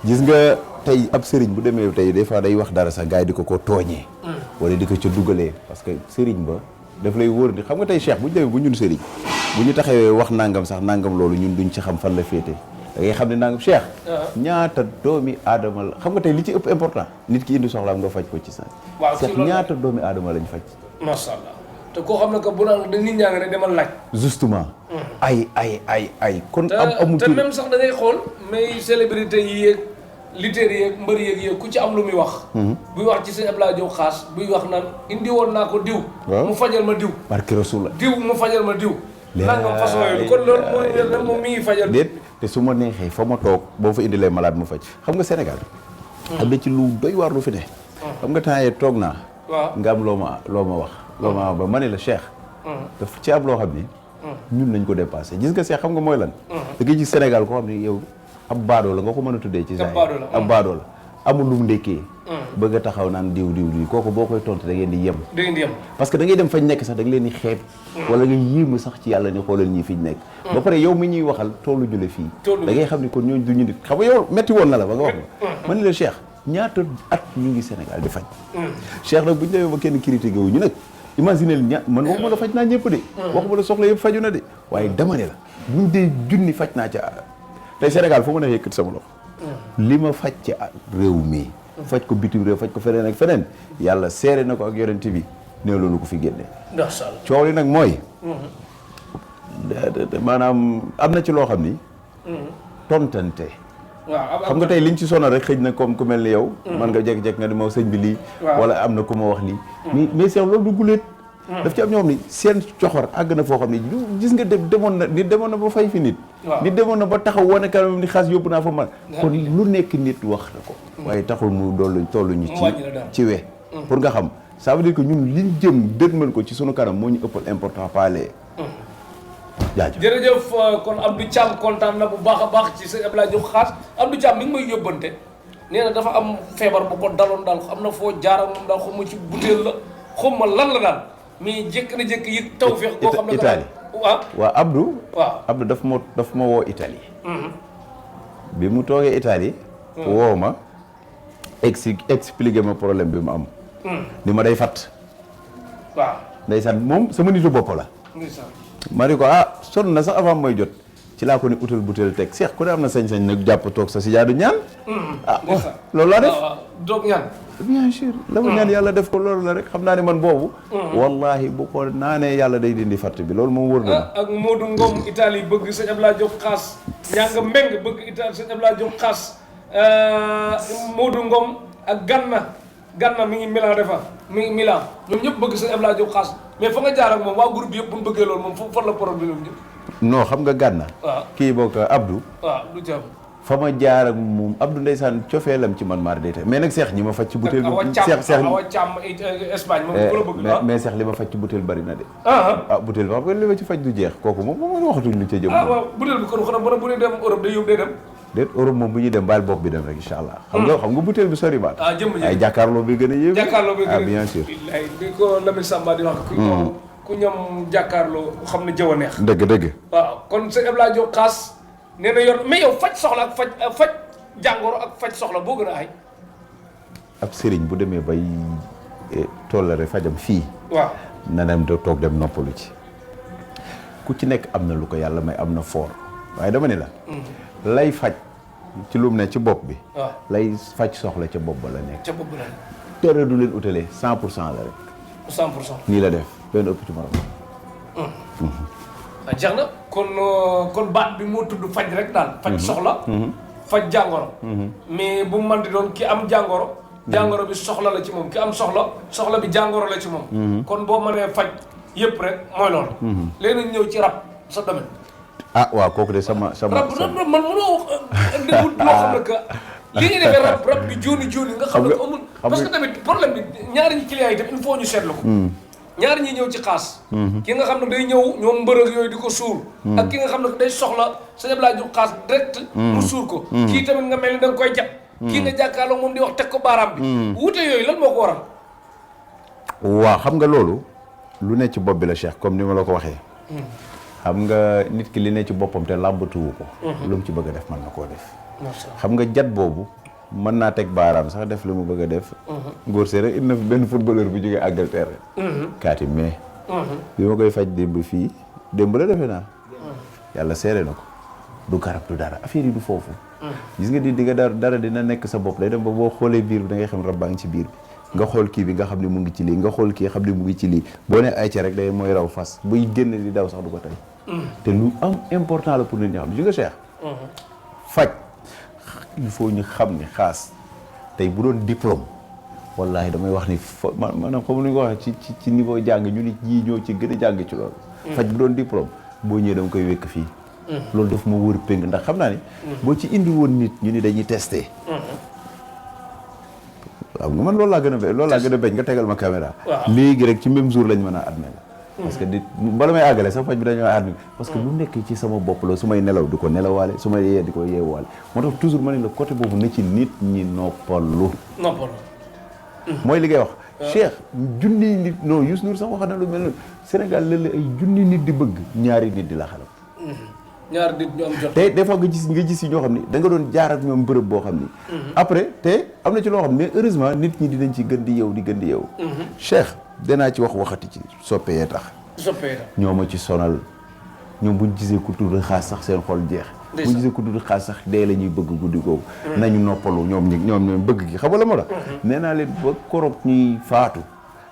gis nga tey ab sëriñ bu demee tey des fois day wax dara sax gars yi di ko tooñee wala di ko ca dugalee parce que sëriñ ba daf lay wóor ni xam nga tey Cheikh bu ñu demee bu ñun sëriñ bu ñu taxawee wax nangam sax nangam loolu ñun duñ ci xam fan la féete da ngay xam ne nangam Cheikh ñaata doomi aadama la xam nga tey li ci ëpp important nit ki indi soxlaam nga faj ko ci sa Cheikh ñaata doomi aadama lañ faj masha Allah te koo xam ne que bu naan da nit ñaa nga ne demal laaj justement ay kon amul te même sax da ngay xool mais célébrité yi yeeg lutteurs yeeg mbër yeeg ku ci am lu muy wax buy wax ci sëñ Abdoulaye Diop Khass buy wax naan indi woon naa ko diw mu fajal ma diw barke Rasulullah diw mu fajal ma diw nangam façon yooyu kon loolu mooy moom mi ngi fajal déet te su ma neexee fa ma toog boo fa indilee malade mu faj xam nga Sénégal am na ci lu doy waar lu fi ne xam nga temps yee toog naa nga am loo ma wax ba ma ne la Cheikh daf ci am loo xam ni ñun lañ ko dépassé gis nga Cheikh xam nga mooy lan da ngay gis Sénégal koo xam ne yow ab baadoo la nga ko mën a tuddee ci saa ab baadoo la amul lu mu ndekkee bëgg a taxaw naan diw kooku boo koy tontu da ngeen di yem parce que da ngay dem fañ nekk sax da nga leen di xeeb wala nga yéemu sax ci yàlla ni xoolal ñii fi ñu nekk ba pare yow mi ñuy waxal toolu ñu la fii da ngay xam ni kon ñooñu du ñu nit xam nga yow metti woon na la ba nga wax ma ne la Cheikh ñaata at ñu ngi Sénégal di faj Cheikh nag bu ñu demee ba kenn critiqué wu ñu nag imaginez man waxuma la faj naa ñëpp de waxuma la soxla yëpp faju na de waaye dama ne la buñ dee junni faj naa ca tey Sénégal foo mën a yëkkat sama loxo li ma faj ci réew mi faj ko bitim réew faj ko feneen ak feneen yàlla seere na ko ak yonent bi néew loolu ko fi génne coow li nag mooy maanaam am na ci loo xam ni tontante waaw xam nga tey liñ ci sonal rek xëj na comme ku mel ni yow man nga jekk-jekk nga di ma sëñ bi lii wala am na ku ma wax lii mais Cheikh loolu du guléet daf ci am ñoo xam ni seen coxor àgg na foo xam ni gis nga demoon na ba fay fi nit demoon na ba taxaw wane kanam ni xaas yóbbu naa fa man kon lu nekk nit wax na ko waaye taxul mu tollu ñu ci we pour nga xam ça veut dire que ñun liñ jëm dëgmal ko ci sunu kanam moo ñu ëppal important paale jaajëf jërëjëf kon Abdou Thiam kontaan na bu baax a baax ci sëñ Abdoulaye Diop Khass Abdou Thiam mi ngi may yóbbante nee na dafa am feebar bu ko daloon daal am na foo jaar ak moom daal xaw ma ci butéel la xaw ma lan la daal mais jékk na jékk yëg tawfeex koo xam ne Italie waaw Abdou daf ma woo Italie bi mu toogee Italie woo ma expliqué ma problème bi mu am ni ma day fatt waaw ndeysaan moom sama nitu bopp la ma ni ko sonn na sax avant mooy jot ci laa ko ni utal butéel teg Cheikh ku ne am na sañ-sañ nag jàpp toog sa si jaadu ñaan loolu laa def doog ñaan bien sûr la ma ñaan yàlla def ko loolu la rek xam naa ne man boobu wallahi bu ko naanee yàlla day dindi fatt bi loolu moom wër na ak Modou Ngom Italie bëgg sëñ Abdoulaye Diop Khass ñanga mbeng bëgg Italie sëñ Abdoulaye Diop Khass Modou Ngom ak Ganna mi ngi Milan defa mi ngi Milan ñoom ñëpp bëgg sëñ Abdoulaye Diop Khass mais fa nga jaar ak moom waa groupe bi yëpp bu ñu bëggee loolu moom fu fan la problème bi non xam nga Ganna kii bokk Abdou du ci am fa ma jaar ak moom Abdou ndeysaan cofeelam ci man maar déete mais nag Cheikh ñi ma faj ci butéel Cheikh Awa Thiam Espagne moom ko la bëgg mais Cheikh li ma faj ci butéel bari na de butéel bi xam nga li ma ci faj du jeex kooku moom waxatuñ lu ca jëm waaw butéel bi kon xanaa bu ñu dem Europe day yóbbu day dem déet Europe moom bu ñuy dem baal bopp bi dem rek incha allah xam nga butéel bi sori baat ay jàkkaarloo bi gën a yéeme jàkkaarloo bi gën a bien sûr bi ko Lamine Samba di wax ku ñam jàkkaarloo xam ne jëw a neex dëgg waaw kon sëñ Abdoulaye Diop Khass nee na yor mais yow faj soxla ak faj jàngoro ak faj soxla boo gën a ay ab sëriñ bu demee bay tollare fajam fii waaw na dem toog dem noppalu ci ku ci nekk am na lu ko yàlla may am na foor waaye dama ne la lay faj ci lu mu ne ci bopp bi lay faj soxla ca bopp ba la nekk ca bopp ba la tere du leen utalee 100% la rek 100% nii la def benn ëpp ci morom jeex na kon baat bi moo tudd faj rek daal faj soxla faj jàngoro mais bu mu mën di doon ki am jàngoro bi soxla la ci moom ki am soxla bi jàngoro la ci moom kon boo mënee faj yëpp rek mooy loolu léegi nañ ñëw ci rab sa domaine waaw kooku de sama rab man mënoo déglu loo xam ne que li nga defee rab bi jooni nga xam ne ko amul parce que tamit problème bi ñaari ñi clients yi tamit il faut ñu seetlu ko ñaari ñi ñëw ci Khass ki nga xam ne day ñëw ñoom mbërëg yooyu di ko suur ak ki nga xam ne day soxla sëñ Abdoulaye Diop Khass direct mu suur ko kii tamit nga mel ni da nga koy jat kii nga jàkkaarloo moom di wax teg ko baaraam bi wuute yooyu lan moo ko waral waaw xam nga loolu lu ne ci bopp bi la Cheikh comme ni ma la ko waxee xam nga nit ki li ne ci boppam te làmbatuwu ko lu mu ci bëgg a def mën na koo def xam nga jat boobu mën naa teg baaraam sax def lu mu bëgg a def góor see rek indi na fi benn footballeur bu jógee Angleterre kaati mais bi ma koy faj démb la defe naa yàlla seere na ko du garab du dara affaire yi du foofu gis nga di nga dara dina nekk sa bopp day dem ba boo xoolee biir bi da ngay xam rab baa ngi ci biir bi nga xool kii bi nga xam ne mu ngi ci lii nga xool kii xam ne mu ngi ci lii boo ne ay ca rek day mooy raw fas buy génn di daw sax du ko tey te lu am important la pour nit ñi xam gis nga Cheikh faj il faut ñu xam ne Khass tey bu doon diplôme wallahi damay wax ni maanaam xam nu ko waxee ci niveau jàng ñu nit ñii ñoo ci gën a jàng ci loolu faj bu doon diplôme boo ñëwee dama koy wékk fii loolu daf ma wër péng ndax xam naa ni boo ci indi woon nit ñu ni dañuy testé waaw nga man loolu laa gën a bañ nga tegal ma caméra léegi rek ci même jour lañ mën a admettre parce que bala may àggale sax faj bi dañoo admettre parce que lu nekk ci sama bopp la su may nelaw di ko nelawaale su may yee di ko yeewaale moo tax toujours ma ne la côté boobu na ci nit ñi noppalu mooy li ngay wax Cheikh junni nit non Youssou Ndour sax wax na lu mel ne Sénégal léeg-léeg ay junni nit di bëgg ñaari nit di la xalam ñaar nit ñu am jot te des fois nga gis yi ñoo xam ni da nga doon jaar ak ñoom bërëb boo xam ni après te am na ci loo xam mais heureusement nit ñi dinañ ci gën di yeewu Cheikh danaa ci waxati ci soppee tax ñoo ma ci sonal ñoom buñ gisee ku tudd Khass sax seen xol jeex buñ gisee ku tudd Khass sax dee la ñuy bëgg guddi googu nañu noppalu ñoom bëgg gi xam nga la moo tax nee naa leen ba koroog ñuy faatu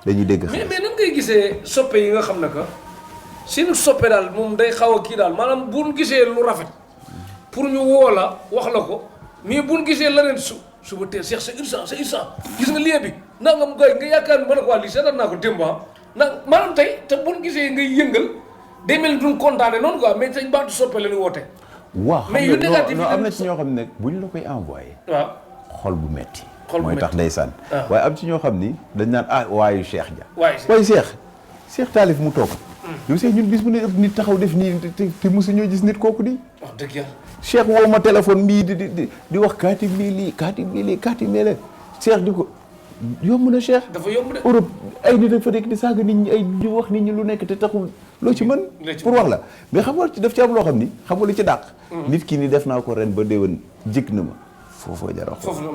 dañuy dégg Khass mais nan ngay gisee soppe yi nga xam ne que seen soppe daal moom day xaw a kii daal maanaam bu ñu gisee lu rafet pour ñu woo la wax la ko mais buñ gisee leneen suba teel Cheikh c'est urgent gis nga lien bi nangam goy nga yaakaar ni mën a ko waa lii seetaan naa ko démb maanaam tey te buñ gisee ngay yëngal day mel ni duñ kontaane noonu quoi mais sañ baatu soppe la ñu woote. waaw mais yu négatif am na ci ñoo xam ne buñ la koy envoyé. waaw xol bu metti mooy tax ndeysaan. waaye am ci ñoo xam ni dañ naan waayu Cheikh ja. waaye Cheikh Taalif mu toog. yow Cheikh ñun bis bu ne nit taxaw def nii te mosu ñoo gis nit kooku di. wax dëgg yàlla. Cheikh woo ma téléphone mbii di wax kaatib lii kaatib lii Cheikh di ko yomb na Cheikh. dafa yomb de. Europe ay nit a fa nekk di saaga nit ñi di wax nit ñi lu nekk te taxul loo ci mën. pour wax la mais xam nga daf ci am loo xam ni xam nga lu ci dàq. nit ki ni def naa ko ren ba déwén jik na ma foofoo jar a foofu la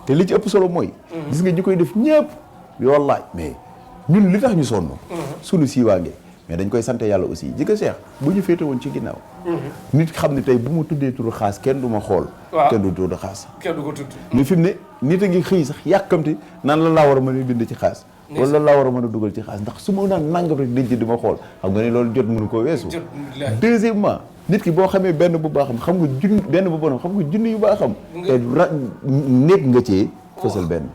te li ci ëpp solo mooy. gis nga ñi koy def ñëpp wallaay mais ñun li tax ñu sonn. sunu siiwaange mais dañ koy sant yàlla aussi ji nga Cheikh bu ñu féete woon ci ginnaaw. nit xam ne tey bu ma tuddee turu xaas kenn du ma xool. kenn du tudd xaas. kenn du ko tudd. mais fi mu ne nit a ngi xëy sax yàkkamti naan lan laa war a mën a bind ci xaas. wala lan laa war a mën a dugal ci xaas ndax su ma naan nangam rek dañ ci di ma xool xam nga ne loolu jot mënu ko weesu. deuxièmement nit ki boo xamee benn bu baaxam xam nga benn bu bonam xam nga junni yu baaxam. te nekk nga cee fësal benn.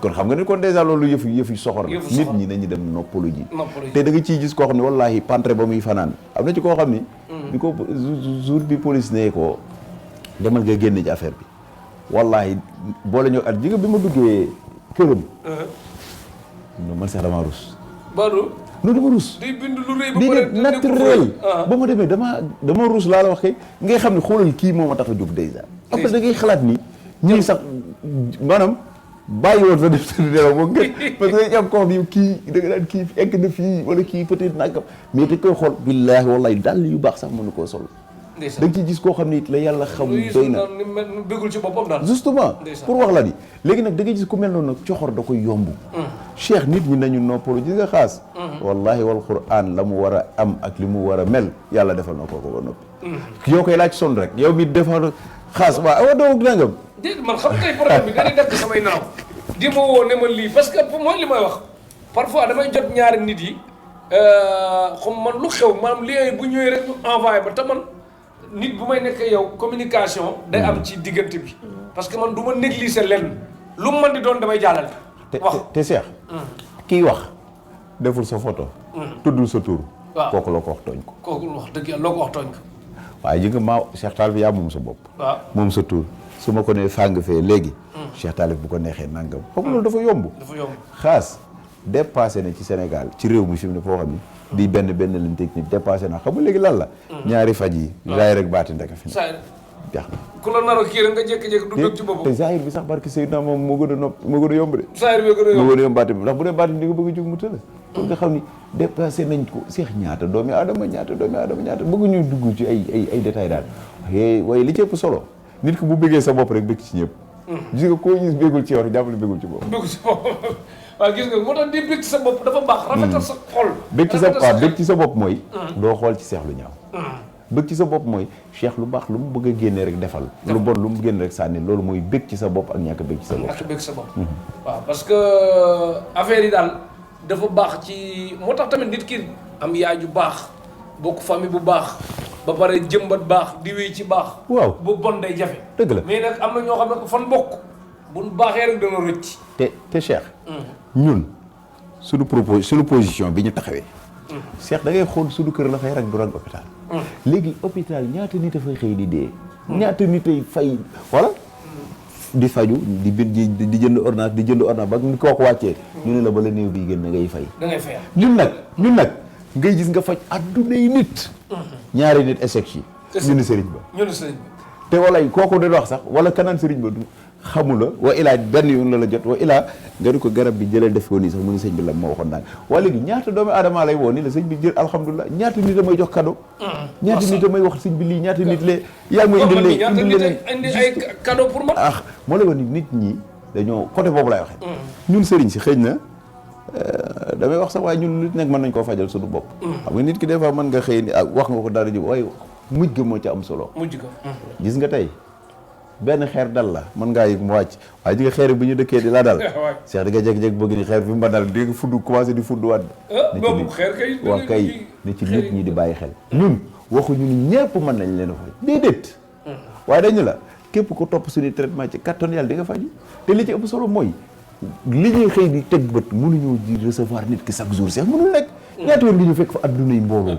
kon xam nga ne kon dèjà loolu yëfu soxor la nit ñi nañu dem noppalu ji te da nga ciy gis koo xam ne wallaahi pantre ba muy fanaan am na ci koo xam ni bi ko jour bi police ne ko demal nga génn ci affaire bi wallaahi boole ñoo at ji nga bi ma duggee këram non man sax damaa rus non dama rus day bind lu rëy di naturel ba ma demee dama rus laa la wax kay ngay xam ne xoolal kii moo ma tax a jóg dèjà après da ngay xalaat ni ñii sax maanaam bàyyi woon sa def sa delloo moom nga parce que dañuy am koo xam ne kii da nga daan kii egg na fii wala kii peut-être nagam mais dañ koy xool billaahi wallaahi dàll yu baax sax mënu koo sol. da nga ciy gis koo xam ne it la yàlla xam doy na bëggul ci boppam daal justement pour wax la ni léegi nag da ngay gis ku mel noonu nag coxor da koy yomb. Cheikh nit ñi nañu noppalu gis nga xaas. wallaahi wal Qur'an la mu war a am ak li mu war a mel yàlla defal na ko ba noppi. yow koy laaj sonn rek yow mi defal xaas waaw awa doo nangam. déedéet man xam tey problème bi dañuy def samay naaw di ma woo ne ma lii parce que mooy li may wax parfois damay jot ñaari nit yi xam man lu xew maanaam lien bu ñëwee rek ñu envoyé ba te man nit bu may nekk yow communication day am ci diggante bi parce que man du ma négliger lenn lu mu mën di doon damay jàllale. wax te Cheikh. kii wax deful sa photo. tuddul sa tur. waaw kooku loo ko wax tooñ ko. kooku wax dëgg yàlla loo ko wax tooñ ko. waaye ji nga maa Cheikh Taalif yaa moom sa bopp. waaw moom sa tur su ma ko nee fàng fee léegi. Cheikh Taalif bu ko neexee nangam. xam nga loolu dafa yomb. xaas dépassé na ci Sénégal ci réew mi fi mu ne foo xam ni. di benn lañ technique dépassé na xam nga léegi lan la. ñaari faj yi. zaahir rek baatin rek fi na. jeex na ku la nar a kii rek nga jékki-jékki du dëgg ci boppam. te zaahir bi sax barke Seydina moom moo gën a yomb de. zaahir bi moo gën a yomb baatin bi ndax bu dee baatin di nga bëgg a jóg mu tëla. pour nga xam ni dépassé nañ ko Cheikh ñaata doomi aadama ñaata bëgguñu dugg ci ay détails daal. waaye li ci ëpp solo nit ki bu bëggee sa bopp rek bëgg ci ñëpp. gis nga koo gis bëggul ci yow rek jàppale bëggul ci bopp. bëggul ci bopp waaw gis nga moo tax di bëgg ci sa bopp dafa baax. rafetal sa xol. bëgg ci sa bopp mooy. doo xool ci Cheikh lu ñaaw. bëgg ci sa bopp mooy Cheikh lu baax lu mu bëgg a génne rek defal. lu bon lu mu génne rek sànni loolu mooy bëgg ci sa bopp ak ñàkk bëgg ci sa bopp. ak bëgg sa bopp. waaw parce que affaire yi daal dafa baax ci moo tax tamit nit ki am yaay ju baax bokk famille bu baax ba pare jëmbat baax di wéy ci baax. waaw bu bon day jafe. dëgg la mais nag am na ñoo xam ne fan bokk buñ baaxee rek dana rëcc. te Cheikh. ñun suñu position bi ñu taxawee. Cheikh da ngay xool suñu kër la fay rek du rang hôpital. léegi hôpital ñaata nit a fay xëy di dee. ñaata nit ay fay voilà. di faju di jënd ordonnance ba ni kooku wàccee. ñu ne la bala néew bi gën na ngay fay. da ngay fay ñun nag ngay gis nga faj adduna yi nit. ñaari nit échec yi. ñu ne sëriñ ba. te walay kooku da wax sax wala kanaan sëriñ ba du xamula wa ilaa benn yoon la jot wa ilaa nga di ko garab bi jëlee def ko nii sax mu ni sëñ bi la ma waxoon naan waaye léegi ñaata doomi aadama lay woo ni la sëñ bi jël alhamdulilah ñaata nit a may jox cadeau. ñaata nit a may wax sëñ bi lii ñaata nit lee yaa ngi may indi leen indi ay cadeau pour man. moo la wax ni nit ñi dañoo côté boobu lay waxee. ñun sëriñ si xëy na damay wax sax waaye ñun nit nekk mën nañ koo fajal suñu bopp. xam nga nit ki des fois mën nga xëy ni wax nga ko dara ji waaye mujj ga moo ca am solo. mujj ga. gis nga tey benn xeer dal la mën ngaa yëg mu wàcc waaye ji nga xeer bu ñu dëkkee di la dal. Cheikh di nga jékki-jékki bëgg ni xeer bi ma dal di nga fudd commencé di fudd waat. boobu xeer kay waa kay ni ci nit ñi di bàyyi xel. ñun waxuñu ni ñëpp mën nañ leen a fay déedéet. waaye dañu la képp ko topp suñu traitement ci kattan yàlla di nga faju te li ci ëpp solo mooy li ñuy xëy di teg bët mënuñoo di recevoir nit ki chaque jour sax mënul nekk ñaata yoon ngi ñu fekk fa adduna yi mbooloo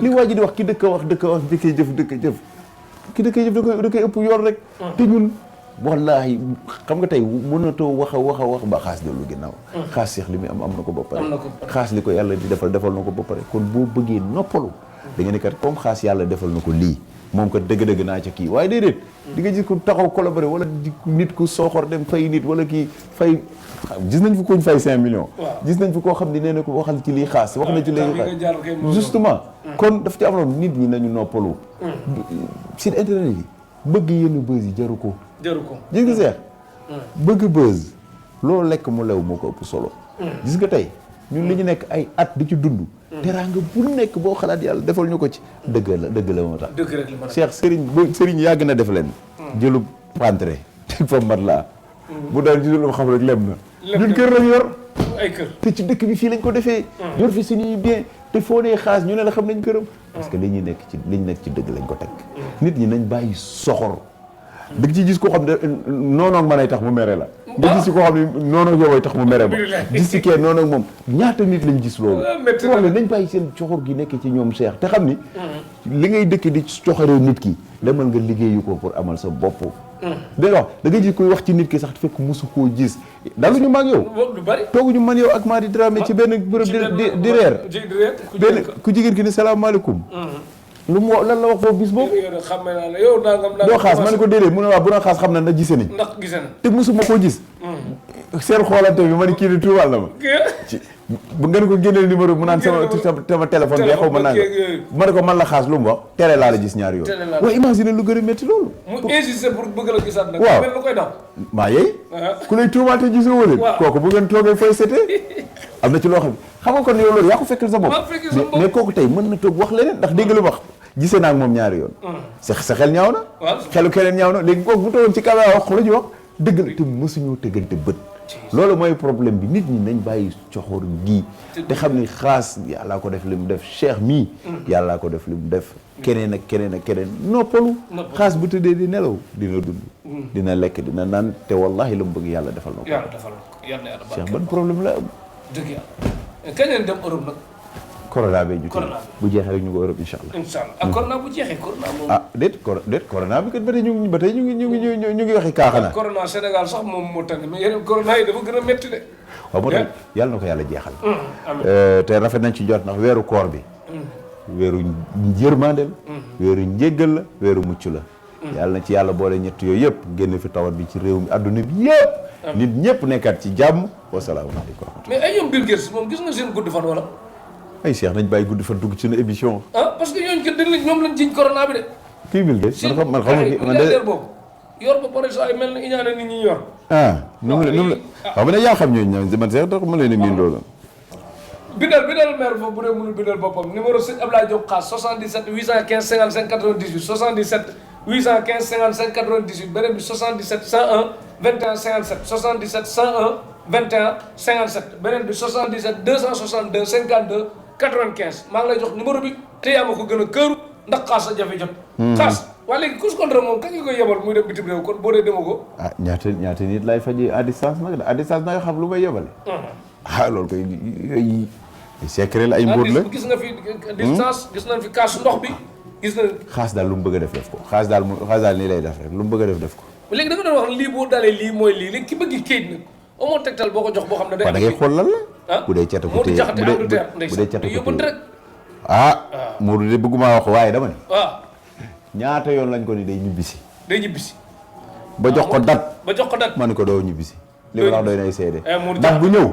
li waa ji di wax ki dëkk wax dëkkee jëf ki dëkkee jëf da koy ëpp yoon rek te ñun wallahi xam nga tey mënatoo wax a wax ba xaas dellu ginnaaw xaas seex li muy am na ko ba pare xaas li ko yàlla di defal na ko ba pare kon boo bëggee noppalu da nga ne kat comme xaas yàlla defal na ko lii moom kat dëgg-dëgg naa ca kii waaye déedéet di nga gis ku taxaw collaboré wala nit ku sooxor dem fay nit wala kii fay gis nañ fi kuñ fay 5 millions gis nañ fi koo xam ne nee na ko waxal ci lii xaas wax na ci léegi xaas justement kon daf ci am loolu nit ñi nañu noppalu site internet yi bëgg yenn buzz yi jaru ko gis nga seex bëgg buzz loolu lekk mu lew moo ko ëpp solo gis nga tey ñun li ñu nekk ay at di ci dund teraanga bu nekk boo xalaat yàlla defal ñu ko ci dëgg la moo tax Cheikh sëriñ yàgg na def leen jëlub pantre teg fa mat laa bu daal gisul lu xam rek lem na ñun kër lañ yor ay kër te ci dëkk bi fii lañ ko defee yor fi suñuy bien te foo nee xaas ñu ne la xam nañ këram parce que liñ nekk ci dëgg lañ ko teg nit ñi nañ bàyyi soxor dëgg ci gis koo xam ne noonoog man ay tax mu mere la nga gis ci koo xam ne noonoog yow ay tax mu mere ma gis ci kee noonoog moom ñaata nit lañ gis loolu wax la nañ bàyyi seen coxor gi nekk ci ñoom Cheikh te xam ni li ngay dëkk di coxoree nit ki demal nga liggéeyu ko pour amal sa bopp dégg nga wax da nga gis koy wax ci nit ki sax fekk mosu koo gis daluñu maag yow tooguñu man yow ak Madi Dramé ci benn bërëb di reer benn ku jigéen ki ne salaamaaleykum lu mu lan la wax foofu bis boobu doo xaas ma ne ko déedéet mu ne waaw bu na xaas xam na gise nañ te mosuma koo gis seen xoolante bi ma ne kii di tuumal na ma bu ngeen ko génneel numéro mu naan sama téléphone bi xaw ma nanga ma ne ko man la xaas lu mu wax télé laa la gis ñaari yoon waaw imagine lu gën a métti loolu mu insisté pour bëgg la gisaat nag waaw lu koy daw maa yeey ku lay tuumal te gisoo wala kooku bu ngeen toogee fooy setee am na ci loo xam nga kon yow loolu yaa ko fekkal sa bopp mais kooku tey mën na toog wax leneen ndax dégg lu wax gisee naa ak moom ñaari yoon sa xel ñaaw na xelu keneen ñaaw na léegi kooku bu toogoon ci caméra wax lu ñu wax dëgg la te mësuñoo tëggante bët loolu mooy problème bi nit ñi nañ bàyyi coxor gii te xam ni xaas yàllaa ko def li mu def Cheikh mii yàllaa ko def li mu def keneen ak keneen noppalu xaas bu tëddee di nelaw dina dund dina lekk dina naan te wallahi la mu bëgg yàlla defal na ko Cheikh ban problème la am dëgg yàlla kañ leen dem Europe nag corona bee juti bu jeexee rek ñu ko Europe incha allah ak corona bu jeexee corona moom déet corona bi kat ba tey ñu ngi waxi kaaxana corona Sénégal sax moom moo tane mais yeneen corona yi dafa gën a métti de waaw moo tax yàlla na ko yàlla jeexal te rafet nañ ci jot ndax weeru koor bi weeru yërmande la weeru njéggal la weeru mucc la yàlla na ci yàlla boole ñett yooyu yëpp génn fi tawat bi ci réew mi adduna bi yëpp nit ñëpp nekkaat ci jàmm wasalaamaaleykum mais ay ñoom Bill Gates moom gis nga seen gudd fan wala ay Cheikh nañ bàyyi guddi fan dugg ci suñu émission parce que ñooñu kat ñoom lañ jiñ corona bi de kii Bill Gates man xam man de boobu yor ba pare saa yi mel na iñaane nit ñi yor nu mu la xam nga ne yaa xam ñooñu man Cheikh tax ma leen miin loolu bindal maire foofu bu dee mënul bindal boppam numéro sëñ Abdoulaye Diop Xaas 77 815 55 98 77 815 55 98 beneen bi 77 101 21 57 77 101 21 57 beneen bi 77 262 52 95 maa ngi lay jox numéro bi te yaa ma ko gën a këru ndax xaas sa jafe jot xaas waaye léegi course contre moom kañ nga koy yebal muy dem bitim réew kon boo dee dema ko ñaata nit lay faji à distance nag à distance nag xam lu may yebale loolu koy yooyu secret la ay mbóot la gis nga fi distance gis nañ fi kaasu ndox bi gis na xaas daal lu mu bëgg a def ko xaas daal nii lay def rek lu mu bëgg a def ko léegi da nga doon wax lii boo dalee lii mooy lii léegi ki bëgg kayit nag amoo tegtal boo ko jox boo xam ne day da ngay xool lan la bu dee cata ko téye bu dee cata ko téye Modou de bëgguma wax waaye dama ne ñaata yoon lañ ko ni day ñibbisi ba jox ko dat ma ne ko doo ñibbisi li ma wax doy nay seede ndax bu ñëw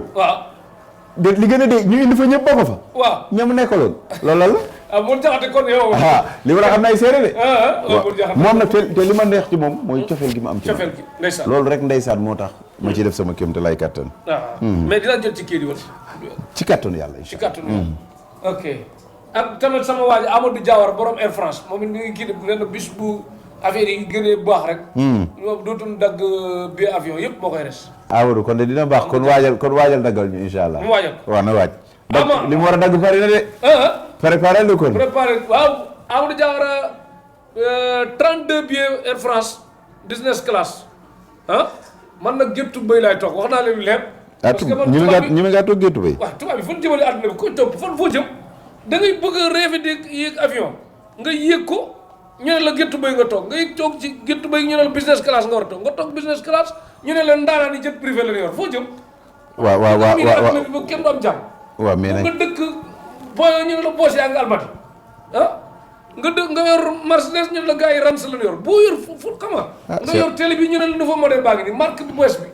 de li gën a dee ñu indi fa ñëpp ba ko fa ñam nekkaloon loolu la Modou Diakhaté kon yow li ma la xam nay seede de moom nag te li ma neex ci moom mooy cofeel gi ma am ci loolu rek ndeysaan moo tax ma ci def sama kéem te lay kattan mais dinaa jot ci kii di wala ci kattan yàlla ci kattan ok ak tamit sama waa ji Amadou Diawar borom Air France moom it mi ngi kii de nee na bis bu affaire yi gënee baax rek moom dootul dagg bi avion yëpp moo koy res Amadou kon de dina baax kon waajal daggal ñu insha allah mu waajal waaw na waaj li mu war a dagg bari na de préparé le kon préparé waaw Amadou Diawara 32 billets Air France business class ah man nag géttu bëy laay toog wax naa leen leer. parce que man ñu ngi toog géttu bëy. waaw tubaab bi fan jëmale àdduna bi koy topp fan foo jëm da ngay bëgg a rêver de yéeg avion nga yéeg ko ñu ne la géttu bëy nga toog nga yéeg toog ci géttu bëy ñu ne la business class nga war a toog nga toog business class ñu ne leen ndaanaan yi jet privé la ñu yor foo jëm. waaw àdduna bi ba kenn du am jàmm. waaw mais nag nga dëkk boo ñu ne la boos yaa ngi almati nga yor Mercedes ñu ne la gars yi Range la ñu yor boo yor fu xam nga yor télé bi ñu ne la nouveau modèle baa ngi nii marque bu bees bi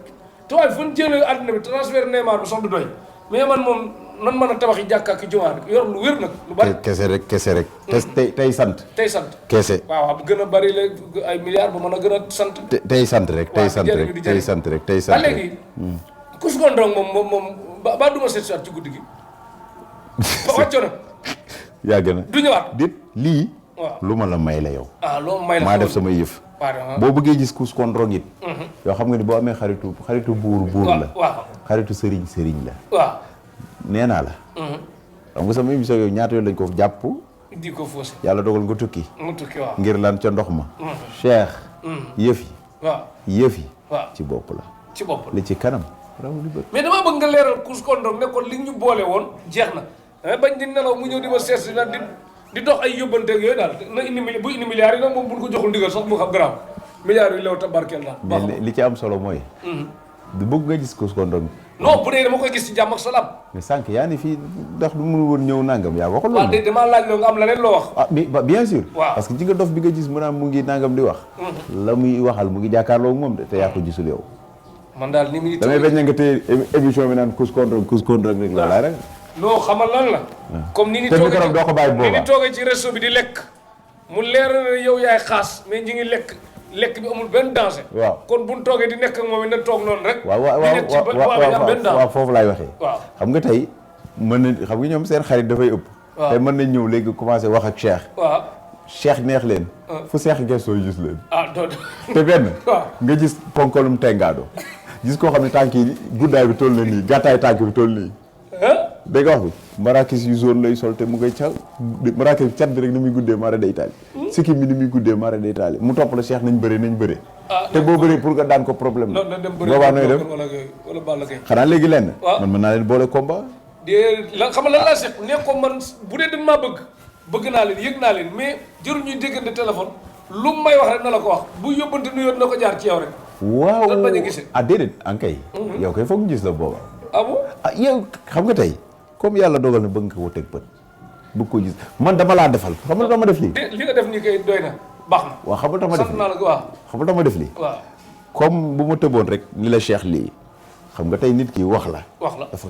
te waaye fan jëlee àdduna bi transfert Neymar bi sax du doy mais man moom nan mën a tabax yi jàkka ak jumaa yor lu wér nag lu bari kese rek tey sant kese waaw bu gën a bari la ay milliards ba mën a gën a sant tey sant rek ba léegi Ousmane Ndong moom ba duma seet si at ci guddi gi ba wàccoo na yàgg na du ñëwaat dit lii waaw lu ma la may la yow loo may la maa def sama yëf boo bëggee gis Ousmane Ndong it yoo xam nga ni boo amee xaritu buur la waaw xaritu sëriñ la waaw nee naa la xam nga sama émission yow ñaata yoon lañ ko jàpp di ko faussé yàlla dogal nga tukki waaw ngir lan ca ndox ma Cheikh yëf yi waaw yëf yi waaw ci bopp la ci bopp la li ci kanam raw li bët mais damaa bëgg nga leeral Ousmane Ndong ne ko li ñu boole woon jeex na damay bañ di nelaw mu ñëw di ma seet si nag di dox ay yóbbanteeg yooyu daal na indi bu indi milliards yi nag moom buñ ko joxul ndigal sax mu xam garaaw milliards yi lew tabarkeel la mais li ci am solo mooy du bëgg nga gis Ousmane Ndong non bu dee dama koy gis ci jàmm ak salaam mais sànq yaa ni fii ndax du mënu woon ñëw nangam yaa waxul loolu waaw damaa laaj loo nga am leneen loo wax mais bien sûr waaw parce que ci nga dof bi nga gis mu naan mu ngi nangam di wax la muy waxal mu ngi jàkkaarloo moom de te yaa ko gisul yow man daal ni muy damay bañ na nga téye émission bi naan Ousmane Ndong rek la laay rek non xamal lan la comme ni ni doo ko bàyyi booba ni toogee ci resto bi di lekk mu leer na yow yaay xaas mais ñi ngi lekk bi amul benn danger waaw kon buñ toogee di nekk ak moom it na toog noonu rek waaw foofu laay waxee waaw xam nga tey mën na xam nga ñoom seen xarit dafay ëpp tey mën nañ ñëw léegi commencé wax ak Cheikh waaw Cheikh neex leen fu Cheikh gestoo gis leen doo te benn nga gis ponkolum tengaado gis koo xam ne tànk yi guddaay bi toll na nii gàttaay tànk bi toll nii dégg nga wax bi marakis yu zone lay sol te mu ngay ca marakis bi cat bi rek ni muy guddee mara day taali sikkim bi ni muy guddee mara day taali mu topp la Cheikh nañ bëre te boo bëree pour nga daan ko problème la boobaa nooy dem wala Balla Gaye xanaa léegi lenn man mën naa leen boole combat la xam nga lan laa seq ne ko man bu dee dañ maa bëgg naa leen yëg naa leen mais jëru ñuy déggante téléphone lu may wax rek na la ko wax bu yóbbante nuyoot na ko jaar ci yow rek waaw lan bañ a gisee déedéet ankay yow kay foog ñu gis la booba bon yow xam nga tey comme yàlla dogal na bëgg nga ko teg bët bëgg ko gis man dama laa defal xam nga dama def lii li nga def nii kay doy na baax na waaw xam nga dama def lii naa la waaw xam nga dama def lii waaw comme bu ma tëboon rek ni la Cheikh lii xam nga tey nit ki wax la dafa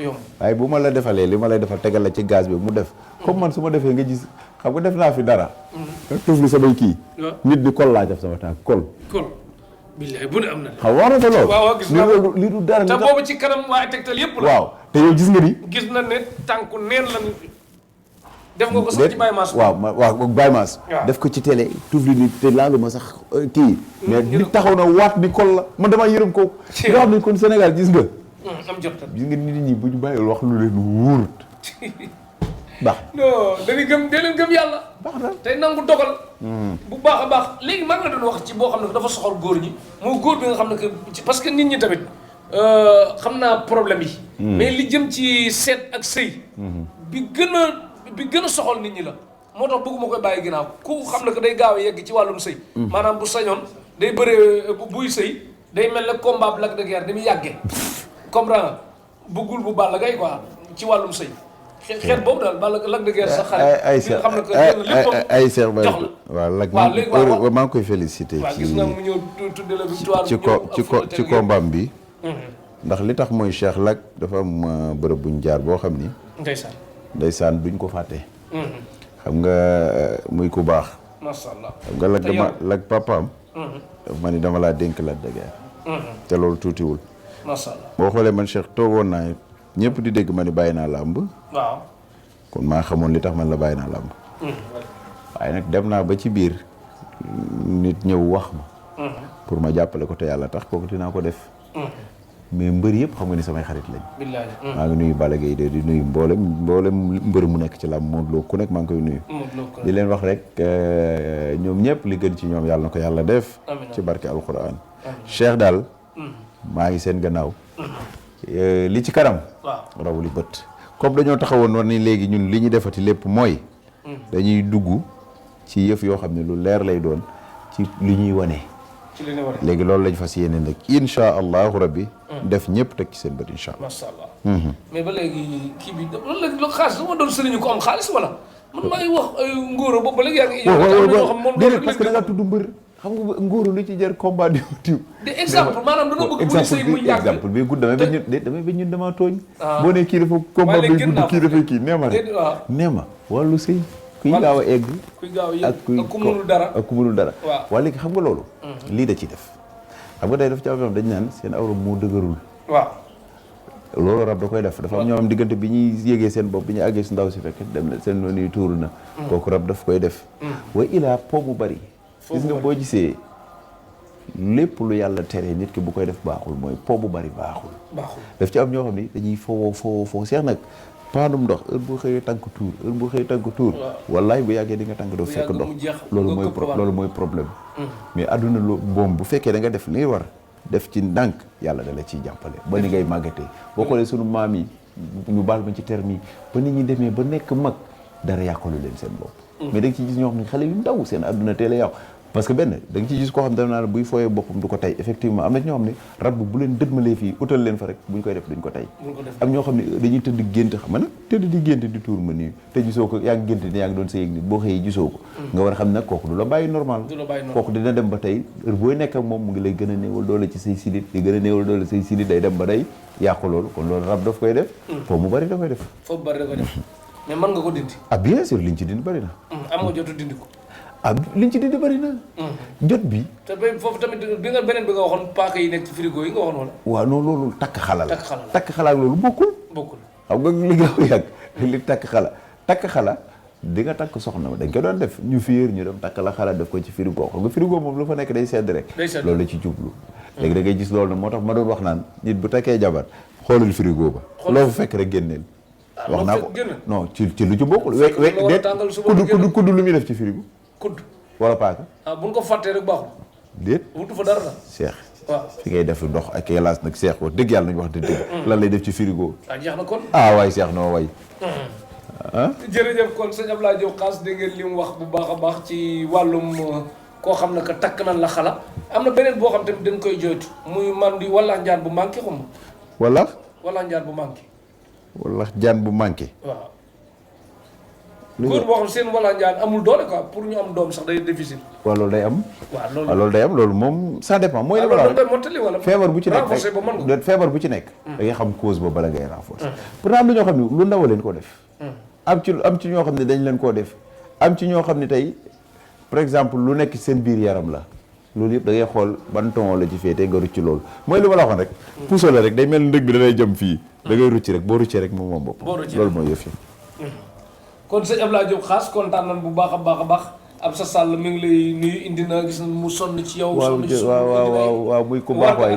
yomb waaye bu ma la defalee li ma lay defal tegal la ci gaz bi mu def comme man su ma defee nga gis xam nga def naa fi dara nga tufli samay kii nit ni kol laa def sama tànk kol billahi bu ne am na xam war na ko lool waaw gis naa lii du dara te boobu ci kanam waa Tektal yëpp la waaw te yow gis nga ni gis na ne tànku neen la def nga ko sax ci Baye Mass waaw Baye Mass def ko ci télé tufli ni te laalu ma sax kii mais nit taxaw na waat ni kol la man damaa yërëm ko nga xam ne kon Sénégal gis nga am jot gis nga nit ñi bu ñu bàyyi wax lu leen wóorut baax non dañuy gëm dee leen gëm yàlla baax na tey nangu dogal bu baax a baax léegi maa ngi la doon wax ci boo xam ne dafa soxal góor ñi moo góor bi nga xam ne que parce que nit ñi tamit xam naa problème yi mais li jëm ci seet ak sëy bi gën a soxal nit ñi la moo tax bëgguma koy bàyyi ginnaaw ku xam ne que day gaaw a yegg ci wàllum sëy maanaam bu sañoon day bëree buy sëy day mel ne combat bu Lac de Guiers ni muy yàggee comprendre bëggul bu Balla Gaye quoi ci wàllum sëy xeet boobu daal Lac de Guiers sax xarit ay nga xam ne que léppam ay Cheikh Baye jox la waaw léegi maa ngi koy félicité waaw gis naa mu ñëw tudde la victoire ci combat bi ndax li tax mooy Cheikh Lac dafa am bërëb buñ jaar boo xam ni ndeysaan duñ ko fàtte xam nga muy ku baax masha Allah xam nga Lac papaam daf ma ni dama laa dénk Lac de Guiers te loolu tuutiwul masha Allah boo xoolee man Cheikh toogoon naa ñëpp di dégg ma ni bàyyi naa làmb waaw kon maa xamoon li tax man la bàyyi naa làmb waaye nag dem naa ba ci biir nit ñëw wax ma pour ma jàppale ko te yàlla tax kooku dinaa ko def mais mbër yëpp xam nga ni samay xarit lañ. billaahi. maa ngi nuyu Balla Gaye de di nuyu mboolem mbër mu nekk ci làmb Modou Lo ku nekk maa ngi koy nuyu. di leen wax rek ñoom ñëpp li gën ci ñoom yàlla na ko yàlla def. ci barke alquran. Cheikh daal. maa ngi seen gannaaw. li ci kanam. raw li bët. comme dañoo taxawoon war ni léegi ñun li ñu defati lépp mooy. dañuy dugg ci yëf yoo xam ne lu leer lay doon ci li ñuy wane. léegi loolu lañ fas yéene nag incha allahu rabbi. def ñëpp teg ci seen bët incha allah. macha allah. mais ba léegi kii bi loolu xaalis dama doon sëriñu ko am xaalis wala man maa ngi wax ay ngóoro boobu ba léegi yaa ngi. waaw parce que da nga tudd mbër. xam nga ngóoro lu ci jar combat diw. de exemple maanaam dana bëgg bu sëy muy yàgg exemple bi gudd damay bañ ñun damaa tooñ. boo ne kii dafa combat bi gudd kii dafay kii nee ma rek nee ma wàllu sëy kuy gaaw a egg. kuy gaaw a yegg ak ku mënul dara ak ku mënul dara. waaw léegi xam nga loolu. lii da ciy def. xam nga day def ci am dañ naan seen awra moo dëgërul. waaw. loolu rab da koy def dafa am ñoo am diggante bi ñuy yégee seen bopp bi ñu àggee su ndaw si fekk dem na seen noonu tuuru na. kooku rab daf koy def. wa ilaa po mu bari. gis nga boo gisee lépp lu yàlla tere nit ki bu koy def baaxul mooy po bu bari baaxul. daf ci am ñoo xam ni dañuy foo seex nag. paanum ndox heure boo xëyee tànk tuur wallaay bu yàggee di nga tànk doo fekk ndox loolu mooy problème mais adduna boom bu fekkee da nga def li war def ci ndànk yàlla da la ciy jàppale ba ni ngay màggatee boo xoolee sunu maam yi ñu baal ma ci terme yi ba nit ñi demee ba nekk mag dara yàqalu leen seen bopp mais da nga ci gis ñoo xam ne xale yu ndaw seen adduna teel a yàqu parce que benn da nga ci gis koo xam ne daf naa ne buy fooyee boppam du ko tey effectivement am na ñoo xam ne rab bu leen dëdmalee fii utal leen fa rek buñ koy def duñ ko tey am ñoo xam ne dañuy tëdd gént xam nga nag tëdd di gént di tuur ma nii te gisoo ko yaa ngi gént ni yaa ngi doon sëy ak nit boo xëyee gisoo ko nga war a xam nag kooku du la bàyyi normal kooku dina dem ba tey heure booy nekk ak moom mu ngi lay gën a néewal doole ci say sidit di gën a néewal doole say sidit day dem ba day yàqu loolu kon loolu rab daf koy def foofu mu bari da koy def foofu bari da koy def mais mën nga ko dindi ah bien sûr liñ ci dindi bari na am nga jotu dindi ko liñ ci dindi bëri na. jot bi. te foofu tamit bi nga beneen bi nga waxoon paaka yi nekk ci frigo yi nga waxoon wala. waaw non loolu takk xala la. takk xala ak loolu bokkul. xam nga li nga yàgg li takk xala di nga takk soxna dañ ko doon def ñu fiir ñu dem takk la xala def ko ci frigo xam nga frigo moom lu fa nekk day sedd rek. loolu la ci jublu. léegi da ngay gis loolu nag moo tax ma doon wax naan nit bu takkee jabar xoolal frigo ba. loo fa fekk rek génneel. wax naa ko non ci lu ci bokkul. kudd lu muy def ci frigo. kudd wala paaka. buñ ko fàttee rek baaxul. déet wutu fa dara la. seex fi ngay def ndox ak hélas nag seex wax dëgg yàlla nañu wax dëgg. lan lay def ci frigo. jeex na kon. waay seex noo way. jërëjëf kon sëñ Abdoulaye Diop Khass dégg ngeen li mu wax bu baax a baax ci wàllum koo xam ne que takk nan la xala am na beneen boo xam tamit dañ koy joytu muy man di wala njaan bu manqué xam nga. wala njaan bu manqué. wala jaan bu manqué. waaw. góor boo xam seen wala njaan amul doole quoi pour ñu am doom sax day difficile. waaw loolu day am. waaw loolu day am loolu moom ça dépend. mooy li ma la wax feebar bu ci nekk feebar bu ci nekk. da ngay xam cause ba bala ngay renforcer. pourtant am na ñoo xam ne lu ndaw leen ko def. am ci ñoo xam ne dañ leen koo def. am ci ñoo xam ne tey par exemple lu nekk seen biir yaram la loolu yëpp da ngay xool ban ton la ci féetee nga rucc loolu mooy li ma la waxoon rek. puso la rek day mel ndëg bi da lay jëm fii. da ngay rucc rek boo ruccee rek moom bopp. loolu mooy yëf yi. kon sëñ Abdoulaye Diop Khass kontaan nañ bu baax a baax ab sa sàll mi ngi lay nuyu indi na gis na mu sonn ci yow. waaw muy ku baax waay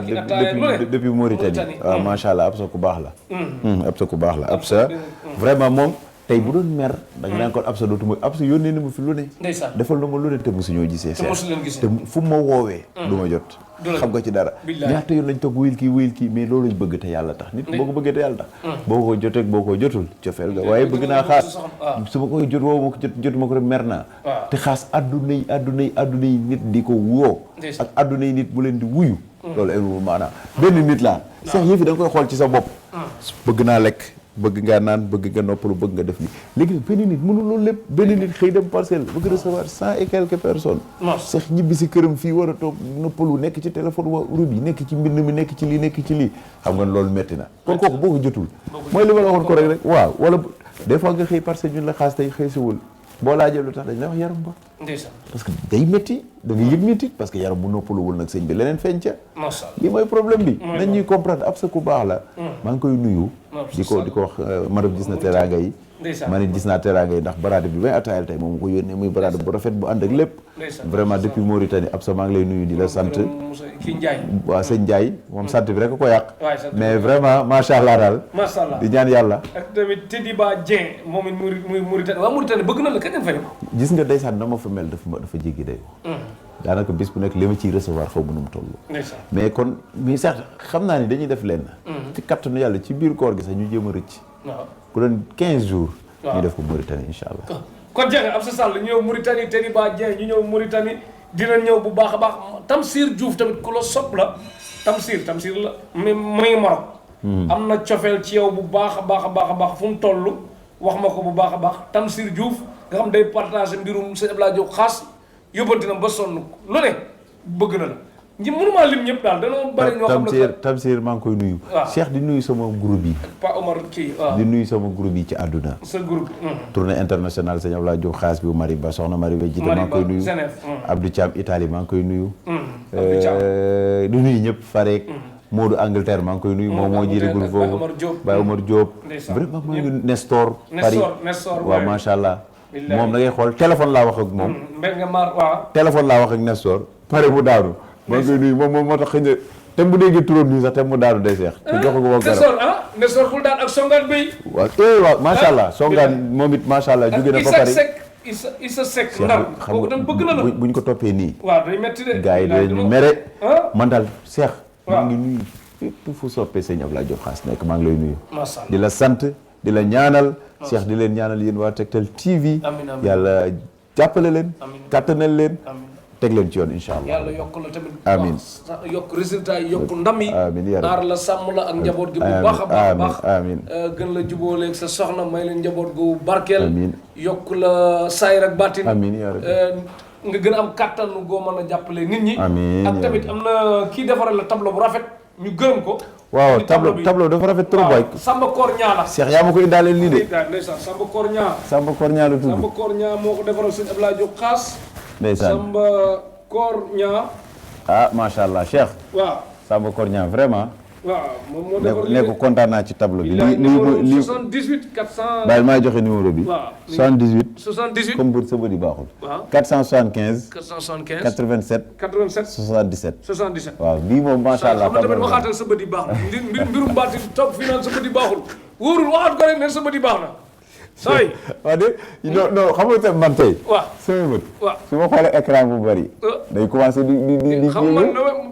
depuis Mauritanie waaw macha allah ab sa ku baax la. ab sa vraiment moom tey bu doon mer da nga naan kon ab sa dootuma ab sa yónnee na ma fi lu ne. defal na ma lu ne te mosu ñoo gisee. te fu ma woowee. du ma jot. xam nga ci dara ñaata yoon lañ toog wéyal kii mais loolu lañ bëgg te yàlla tax nit boo ko bëggee te yàlla tax boo ko jotee boo ko jotul cofeel nga waaye bëgg naa xaas su ma koy jot woo ma ko jotuma ko rek mer naa te xaas adduna yi nit di ko woo ak adduna yi nit bu leen di wuyu loolu enul maanaam benn nit laa sax yëf yi da nga koy xool ci sa bopp bëgg naa lekk bëgg nga naan bëgg nga noppalu bëgg nga def li léegi nag benn nit mënul loolu lépp benn nit xëy dem parcelle bëgg recevoir 100 et quelques personnes sax ñibbi si këram fii war a toog noppalu nekk ci téléphone waa Europe yi nekk ci mbind mi nekk ci lii xam nga loolu metti na kon kooku boo ko jotul mooy li ma la waxoon ko rek waaw wala des fois nga xëy parcelle ñun la xaas tey xëy siwul boo laajee lu tax dañ la wax yaram ba parce que day métti da nga yëg métti parce que yaram bu noppaluwul nag sëñ bi leneen feeñ ca lii mooy problème bi nañ ñuy comprendre ab sa ku baax la maa ngi koy nuyu di ko wax madame gis na teraanga yi man it gis naa teraanga yi ndax baraade bi may attaayal tey moom ko yónnee muy baraade bu rafet bu ànd ak lépp vraiment depuis Mauritanie ab sa maa ngi lay nuyu di la sant waaw sëñ Ndiaye moom sant bi rek ko yàq mais vraiment macha allah daal di ñaan yàlla ak tamit Tediba Dieng moom it muy Mauritanie waa Mauritanie bëgg na la kañ fa dem gis nga ndeysaan na ma fa mel dafa jéggi day daanaka bis bu nekk li ma ciy recevoir xaw ma nu mu toll mais kon mais sax xam naa ni dañuy def lenn ci kattanu yàlla ci biir koor gi sax ñu jéem a rëcc ku doon 15 jours ñu def ko Mauritanie incha allah kon jeex Absa Sall ñu ñëw Mauritanie Tediba Dieng ñu ñëw Mauritanie dina ñëw bu baax a baax Tamsir Diouf tamit ku la sopp la Tamsir la mu ngi Maroc am na cofeel ci yow bu baax a baax fu mu toll wax ma ko bu baax a baax Tamsir Diouf nga xam day partagé mbirum sëñ Abdoulaye Diop xaas yóbbanti na ba sonn lu ne bëgg na la ñi mënumaa lim ñëpp daal dañoo bari ñoo xam ne Tamsir maa ngi koy nuyu Cheikh di nuyu sama groupe yi Pa Omar kii waaw di nuyu sama groupe yi ci àdduna sa groupe tournée internationale sëñ Abdoulaye Diop xaas bi Mari Ba soxna Mari Ba jiite maa ngi koy nuyu Abdou Thiam Italie maa ngi koy nuyu di nuyu ñëpp Farek Modou Angleterre maa ngi koy nuyu moom moo jiite groupe foofu Baye Omar Diop vraiment maa ngi Nestor Paris waaw macha allah moom da ngay xool téléphone laa wax ak moom téléphone laa wax ak Nestor pare mu daanu maa ngi koy nuyu moom moo tax xëy na te bu déggee turam nii sax te mu daanu day seex te jox ko ba garab Nestor xul daan ak songaan bay waaw macha allah songaan moom it macha allah jóge na ba pare Issa Seck ndar kooku tam bëgg na la buñ ko toppee nii waaw day metti de gars yi dañu mere man daal seex maa ngi nuyu fépp fu soppee sëñ Abdoulaye Diop xaas nekk maa ngi lay nuyu di la sant di la ñaanal Cheikh di leen ñaanal yéen waa Tektal TV yàlla jàppale leen kàttanal leen teg leen ci yoon incha allah yàlla yokk la tamit amiin yokk résultat yi yokk ndam yi amiin aar la sàmm la ak njaboot gi bu baax a baax amiin gën la jubóoleeg sa soxna may leen njaboot gu barkeel yokk la saayir ak baatin amiin nga gën a am kàttan goo mën a jàppale nit ñi amiin ak tamit am na kii defaral la tableau bu rafet ñu gërëm ko waaw tableau dafa rafet trop waay Samba Koor Ñaa la Cheikh yaa ma ko indaaleel nii de ndeysaan Samba Koor Ñaa la tudd Samba Koor Ñaa moo ko defaral sëñ Abdoulaye Diop xaas ndeysaan Samba Koor Ñaa macha allah Cheikh waaw Samba Koor Ñaa vraiment waaw moom moo defar ne ko kontaan naa ci tableau bi lii 78 400 bàyyil maa joxe numéro bi waaw 78 comme bu sa bëri baaxul waaw 475 475 87 77 waaw bii moom macha allah xam nga tamit waxaatal sa bët yi baax na mbirum baati toog fii naan sa bët yi baaxul wóorul waxaat ko rek ne sa bët yi baax na sooy waaw de non xam nga tam man tey sama bët su ma xoolee écran bu bari day commencé di xam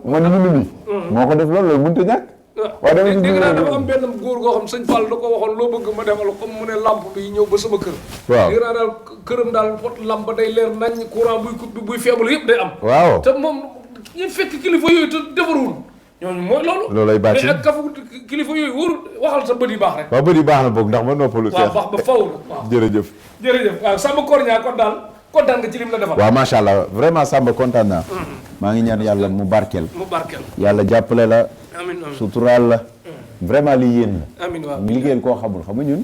man munu bi moo ko def loolu mënut a ñàkk waaw dégg naa dafa am benn góor goo xam sëñ Fall da ko waxoon loo bëgg ma defal comme mu ne lampe bi ñëw ba sama kër waaw dégg naa daal këram daal pot lampe day leer nañ courant buy coupe buy faible yëpp day am waaw te moom ñu fekk kilifa yooyu te defarul ñooñu mooy loolu lay baax ak kafu kilifa yooyu wóorul waxal sa bët yi baax rek waaw bët yi baax na boog ndax ma noppalu waaw baax ba faw waaw jërëjëf waaw Samba Koor Ñaa kon daal kontaan nga ci lim la defal waaw macha allah vraiment Samba kontaan naa maa ngi ñaan yàlla mu barkeel yàlla jàppale la suturaal la vraiment lii yéen la amiin waaw liggéeyal koo xamul xam nga ñun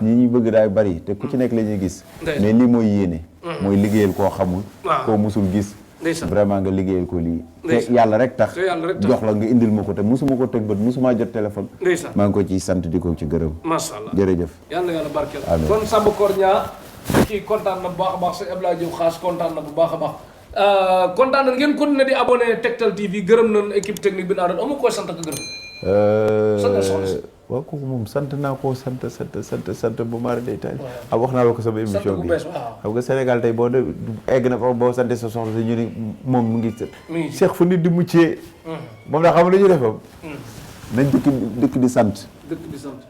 ñi ñuy bëgg daay bari te ku ci nekk la ñuy gis mais lii mooy yéene mooy liggéeyal koo xamul koo musul gis vraiment nga liggéeyal ko lii te yàlla rek tax jox la nga indil ma ko te musuma ko teg bët musuma jot téléphone maa ngi ko ciy sant di ko ci gërëm masha Allah jërëjëf yàlla barkeel kon Samba Koor Ñaa kii kontaan na bu baax a baax sëñ Abdoulaye Diop xaas kontaan na bu baax a baax kontaan na ngeen continuer di abonné Tektal TV gërëm nañ équipe technique bi naa doon amu koy sant ak gërëm waaw kooku moom sant naa koo sant bu maara day taal wax naa la ko sama émission bi xam nga Sénégal tey boo de egg na fa boo sante sa soxla si ñu ni moom mu ngi Cheikh fu nit di muccee moom daa xam ne ñu defam nañ dëkk di sant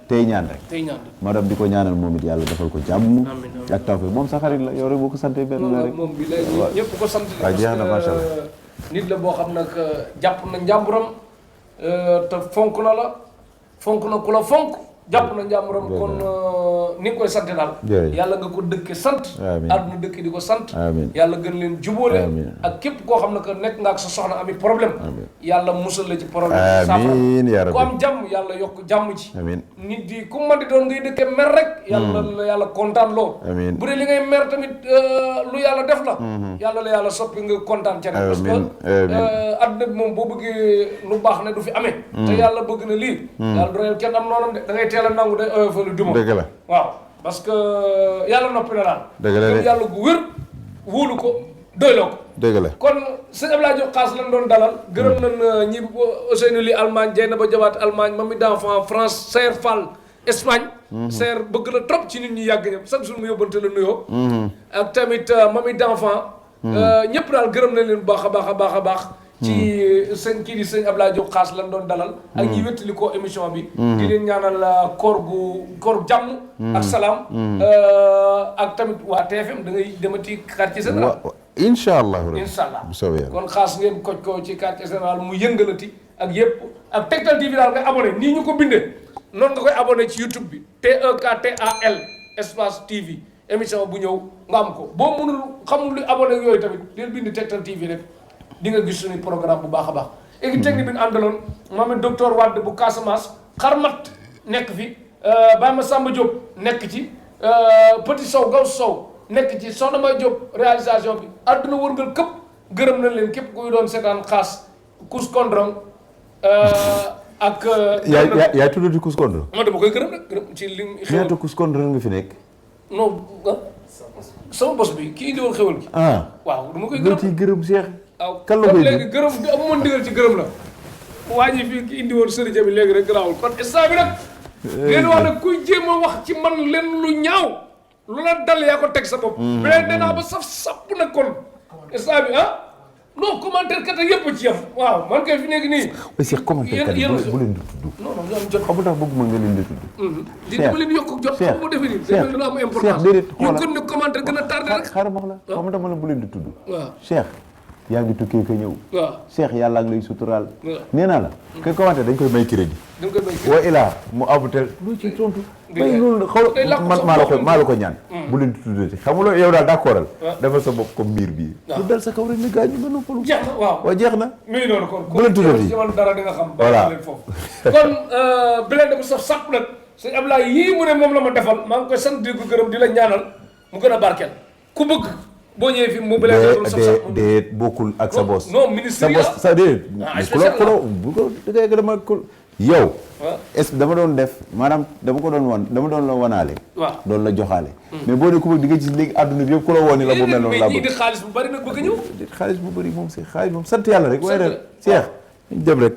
tey ñaan rek madame di ko ñaanal moom it yàlla defal ko jàmm ak tawfeex moom sa xarit la yow rek boo ko santee benn la rek moom bi léegi ñëpp ko sant waaw jeex na macha allah nit la boo xam nag jàpp na njàmburam te fonk na la fonk na ku la fonk jàpp na njàmburam kon ni nga koy sant daal yàlla nga ko dëkke sant àdduna dëkk di ko sant yàlla gën leen jubóole ak képp koo xam ne que nekk nga ak sa soxna ami problème yàlla musal la ci problème saafara ku am jàmm yàlla yokk jàmm ci nit di ku man di doon ngay dëkke mer rek yàlla la yàlla kontaan loo bu dee li ngay mer tamit lu yàlla def la yàlla la yàlla soppi nga kontaan ca rek parce que àdduna bi moom boo bëggee lu baax ne du fi amee te yàlla bëgg na lii yàlla du reyal kenn am noonam de da ngay teel a nangu day oyofalu duma dëgg la waaw parce que yàlla noppi na daal. dëgg la de yàlla gu wér wóolu ko doyloo ko. dëgg la kon sëñ Abdoulaye Diop Khass lañ doon dalal. gërëm nañ ñi Ousseynou Ly Allemagne Dieynaba Diabaté Allemagne Mami d'enfant France Sayer Fall Espagne. Sayer bëgg la trop ci nit ñi yàgg ñëpp chaque jour mu yóbbante la nuyoo. ak tamit Mami d'enfant. ñëpp daal gërëm nañ leen bu baax a baax a baax a baax. ci sëñ kii di sëñ Abdoulaye Diop Khass lañ doon dalal. ak ñi wéttali ko émission bi. di leen ñaanal koor jàmm. ak salaam. ak tamit waa TFM da ngay demati quartier général. incha allah bu soobee yàlla kon Khass ngeen koj ko ci quartier général mu yëngalati ak yëpp ak Tektal TV daal ngay abonné nii ñu ko bindee noonu nga koy abonné ci YouTube bi TEKTAL espace TV émission bu ñëw nga am ko boo mënul xamul lu abonné yooyu tamit del bind Tektal TV rek di nga gis suñu programme bu baax a baax. équipe technique bi ñu àndaloon moom docteur Wade bu Casamance xarmat nekk fi Bama Samba Diop nekk ci Petit Sow Gaw Sow. nekk ci soxna May Diop réalisation bi àdduna wërngal këpp gërëm nañ leen képp kuy doon seetaan Khass Kous Kondrong ak. yaa tuddati Kous Kondrong. man dama koy gërëm rek gërëm ci li. ñaata Kous Kondrong nga fi nekk. non sama bos bi kii indi woon xewal gi. waaw dama koy gërëm nga ciy gërëm Cheikh. waaw kan la koy léegi gërëm amu ma ndigal ci gërëm la. waa ñi fii ki indi woon sëriñ bi léegi rek garaawul kon instant bi nag. leen wax nag kuy jéem a wax ci man leen lu ñaaw. lu la dal yaa ko teg sa bopp. mais nee naa ba saf nag kon. instant bi non commentaire kat yëpp ci yam waaw man kay fi nekk nii. mais Cheikh commentaire kat bu leen di tudd. non ñoo am jot. xam nga tax bëgguma nga leen di tudd. di dama leen yokk jot. xam nga defe nii dafa dina am importance. Cheikh déedéet ñu gën ne commentaire gën a tardé rek. xaaral ma wax la xam nga tax ma la bu leen di tudd. waaw Cheikh yaa ngi tukkee ka ñëw. waaw Cheikh yàlla ngi lay suturaal. waaw nee naa la. koy commentaire dañ koy may crédit. dañ koy may crédit wa ilaa mu abutel lu ci tontu. may loolu xaw man maa la ko ñaan. bu leen di tuddati xam nga yow daal d'accordal. dafa sa bopp comme miir bii. lu dal sa kaw rek ni gaañu nga noppalu. jeex na waaw jeex na. mi ngi noonu kon. bu leen tuddati kon dara di nga xam. voilà leen foofu. kon Blindé bu saf sàpp nag sëñ Ablaye yii mu ne moom la ma defal maa ngi koy sant di ko gërëm di la ñaanal mu gën a barkeel ku bëgg boo ñëwee fi mu Blindé bu saf sàpp déet bokkul ak sa boss. non ministre sa boss sa déet. bu ko dëgg dama ko yow. est-ce que dama doon def maanaam dama doon la wanaale. waaw doon la joxaale. mais boo ne ku bëgg di nga gis léegi àdduna bi yëpp ku la woon ni la bu mel noonu laa bëgg. mais ñii di xaalis bu bari nag bëgg a ñëw. xaalis bu bari moom xaalis moom sant yàlla rek. waaye rek Cheikh ñu dem rek.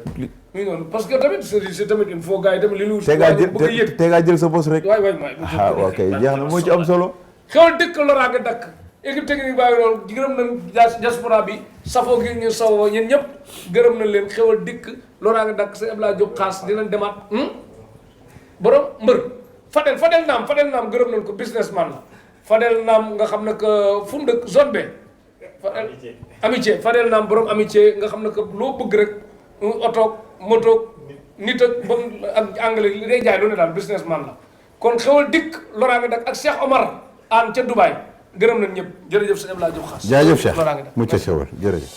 oui non parce que tamit c'est tamit il faut gars yi tamit li lu. te ngaa jël sa boss rek. waay ok jeex na moo ci am solo. xewal dëkk loraange dakk équipe technique baa ngi loolu gërëm nañ diaspora bi safoo gi ñu sawoo ñeen ñëpp gërëm nañ leen xewal dikk loraange dakk sëñ Abdoulaye Diop Khass dinañ demaat borom mbër Fadel naam gërëm nañ ko businessman la Fadel naam nga xam ne que fu mu dëkk zone B amitié Fadel naam borom amitié nga xam ne que loo bëgg rek otoog motoog nit ak ba ak anglais li day jaay lu ne daal businessman la kon xewal dikk loraange dakk ak Cheikh Omar Anne ca Dubaï gërëm nañ ñëpp jërëjëf sëñ Abdoulaye Diop Khass. jaajëf Cheikh mu ca sewal jërëjëf.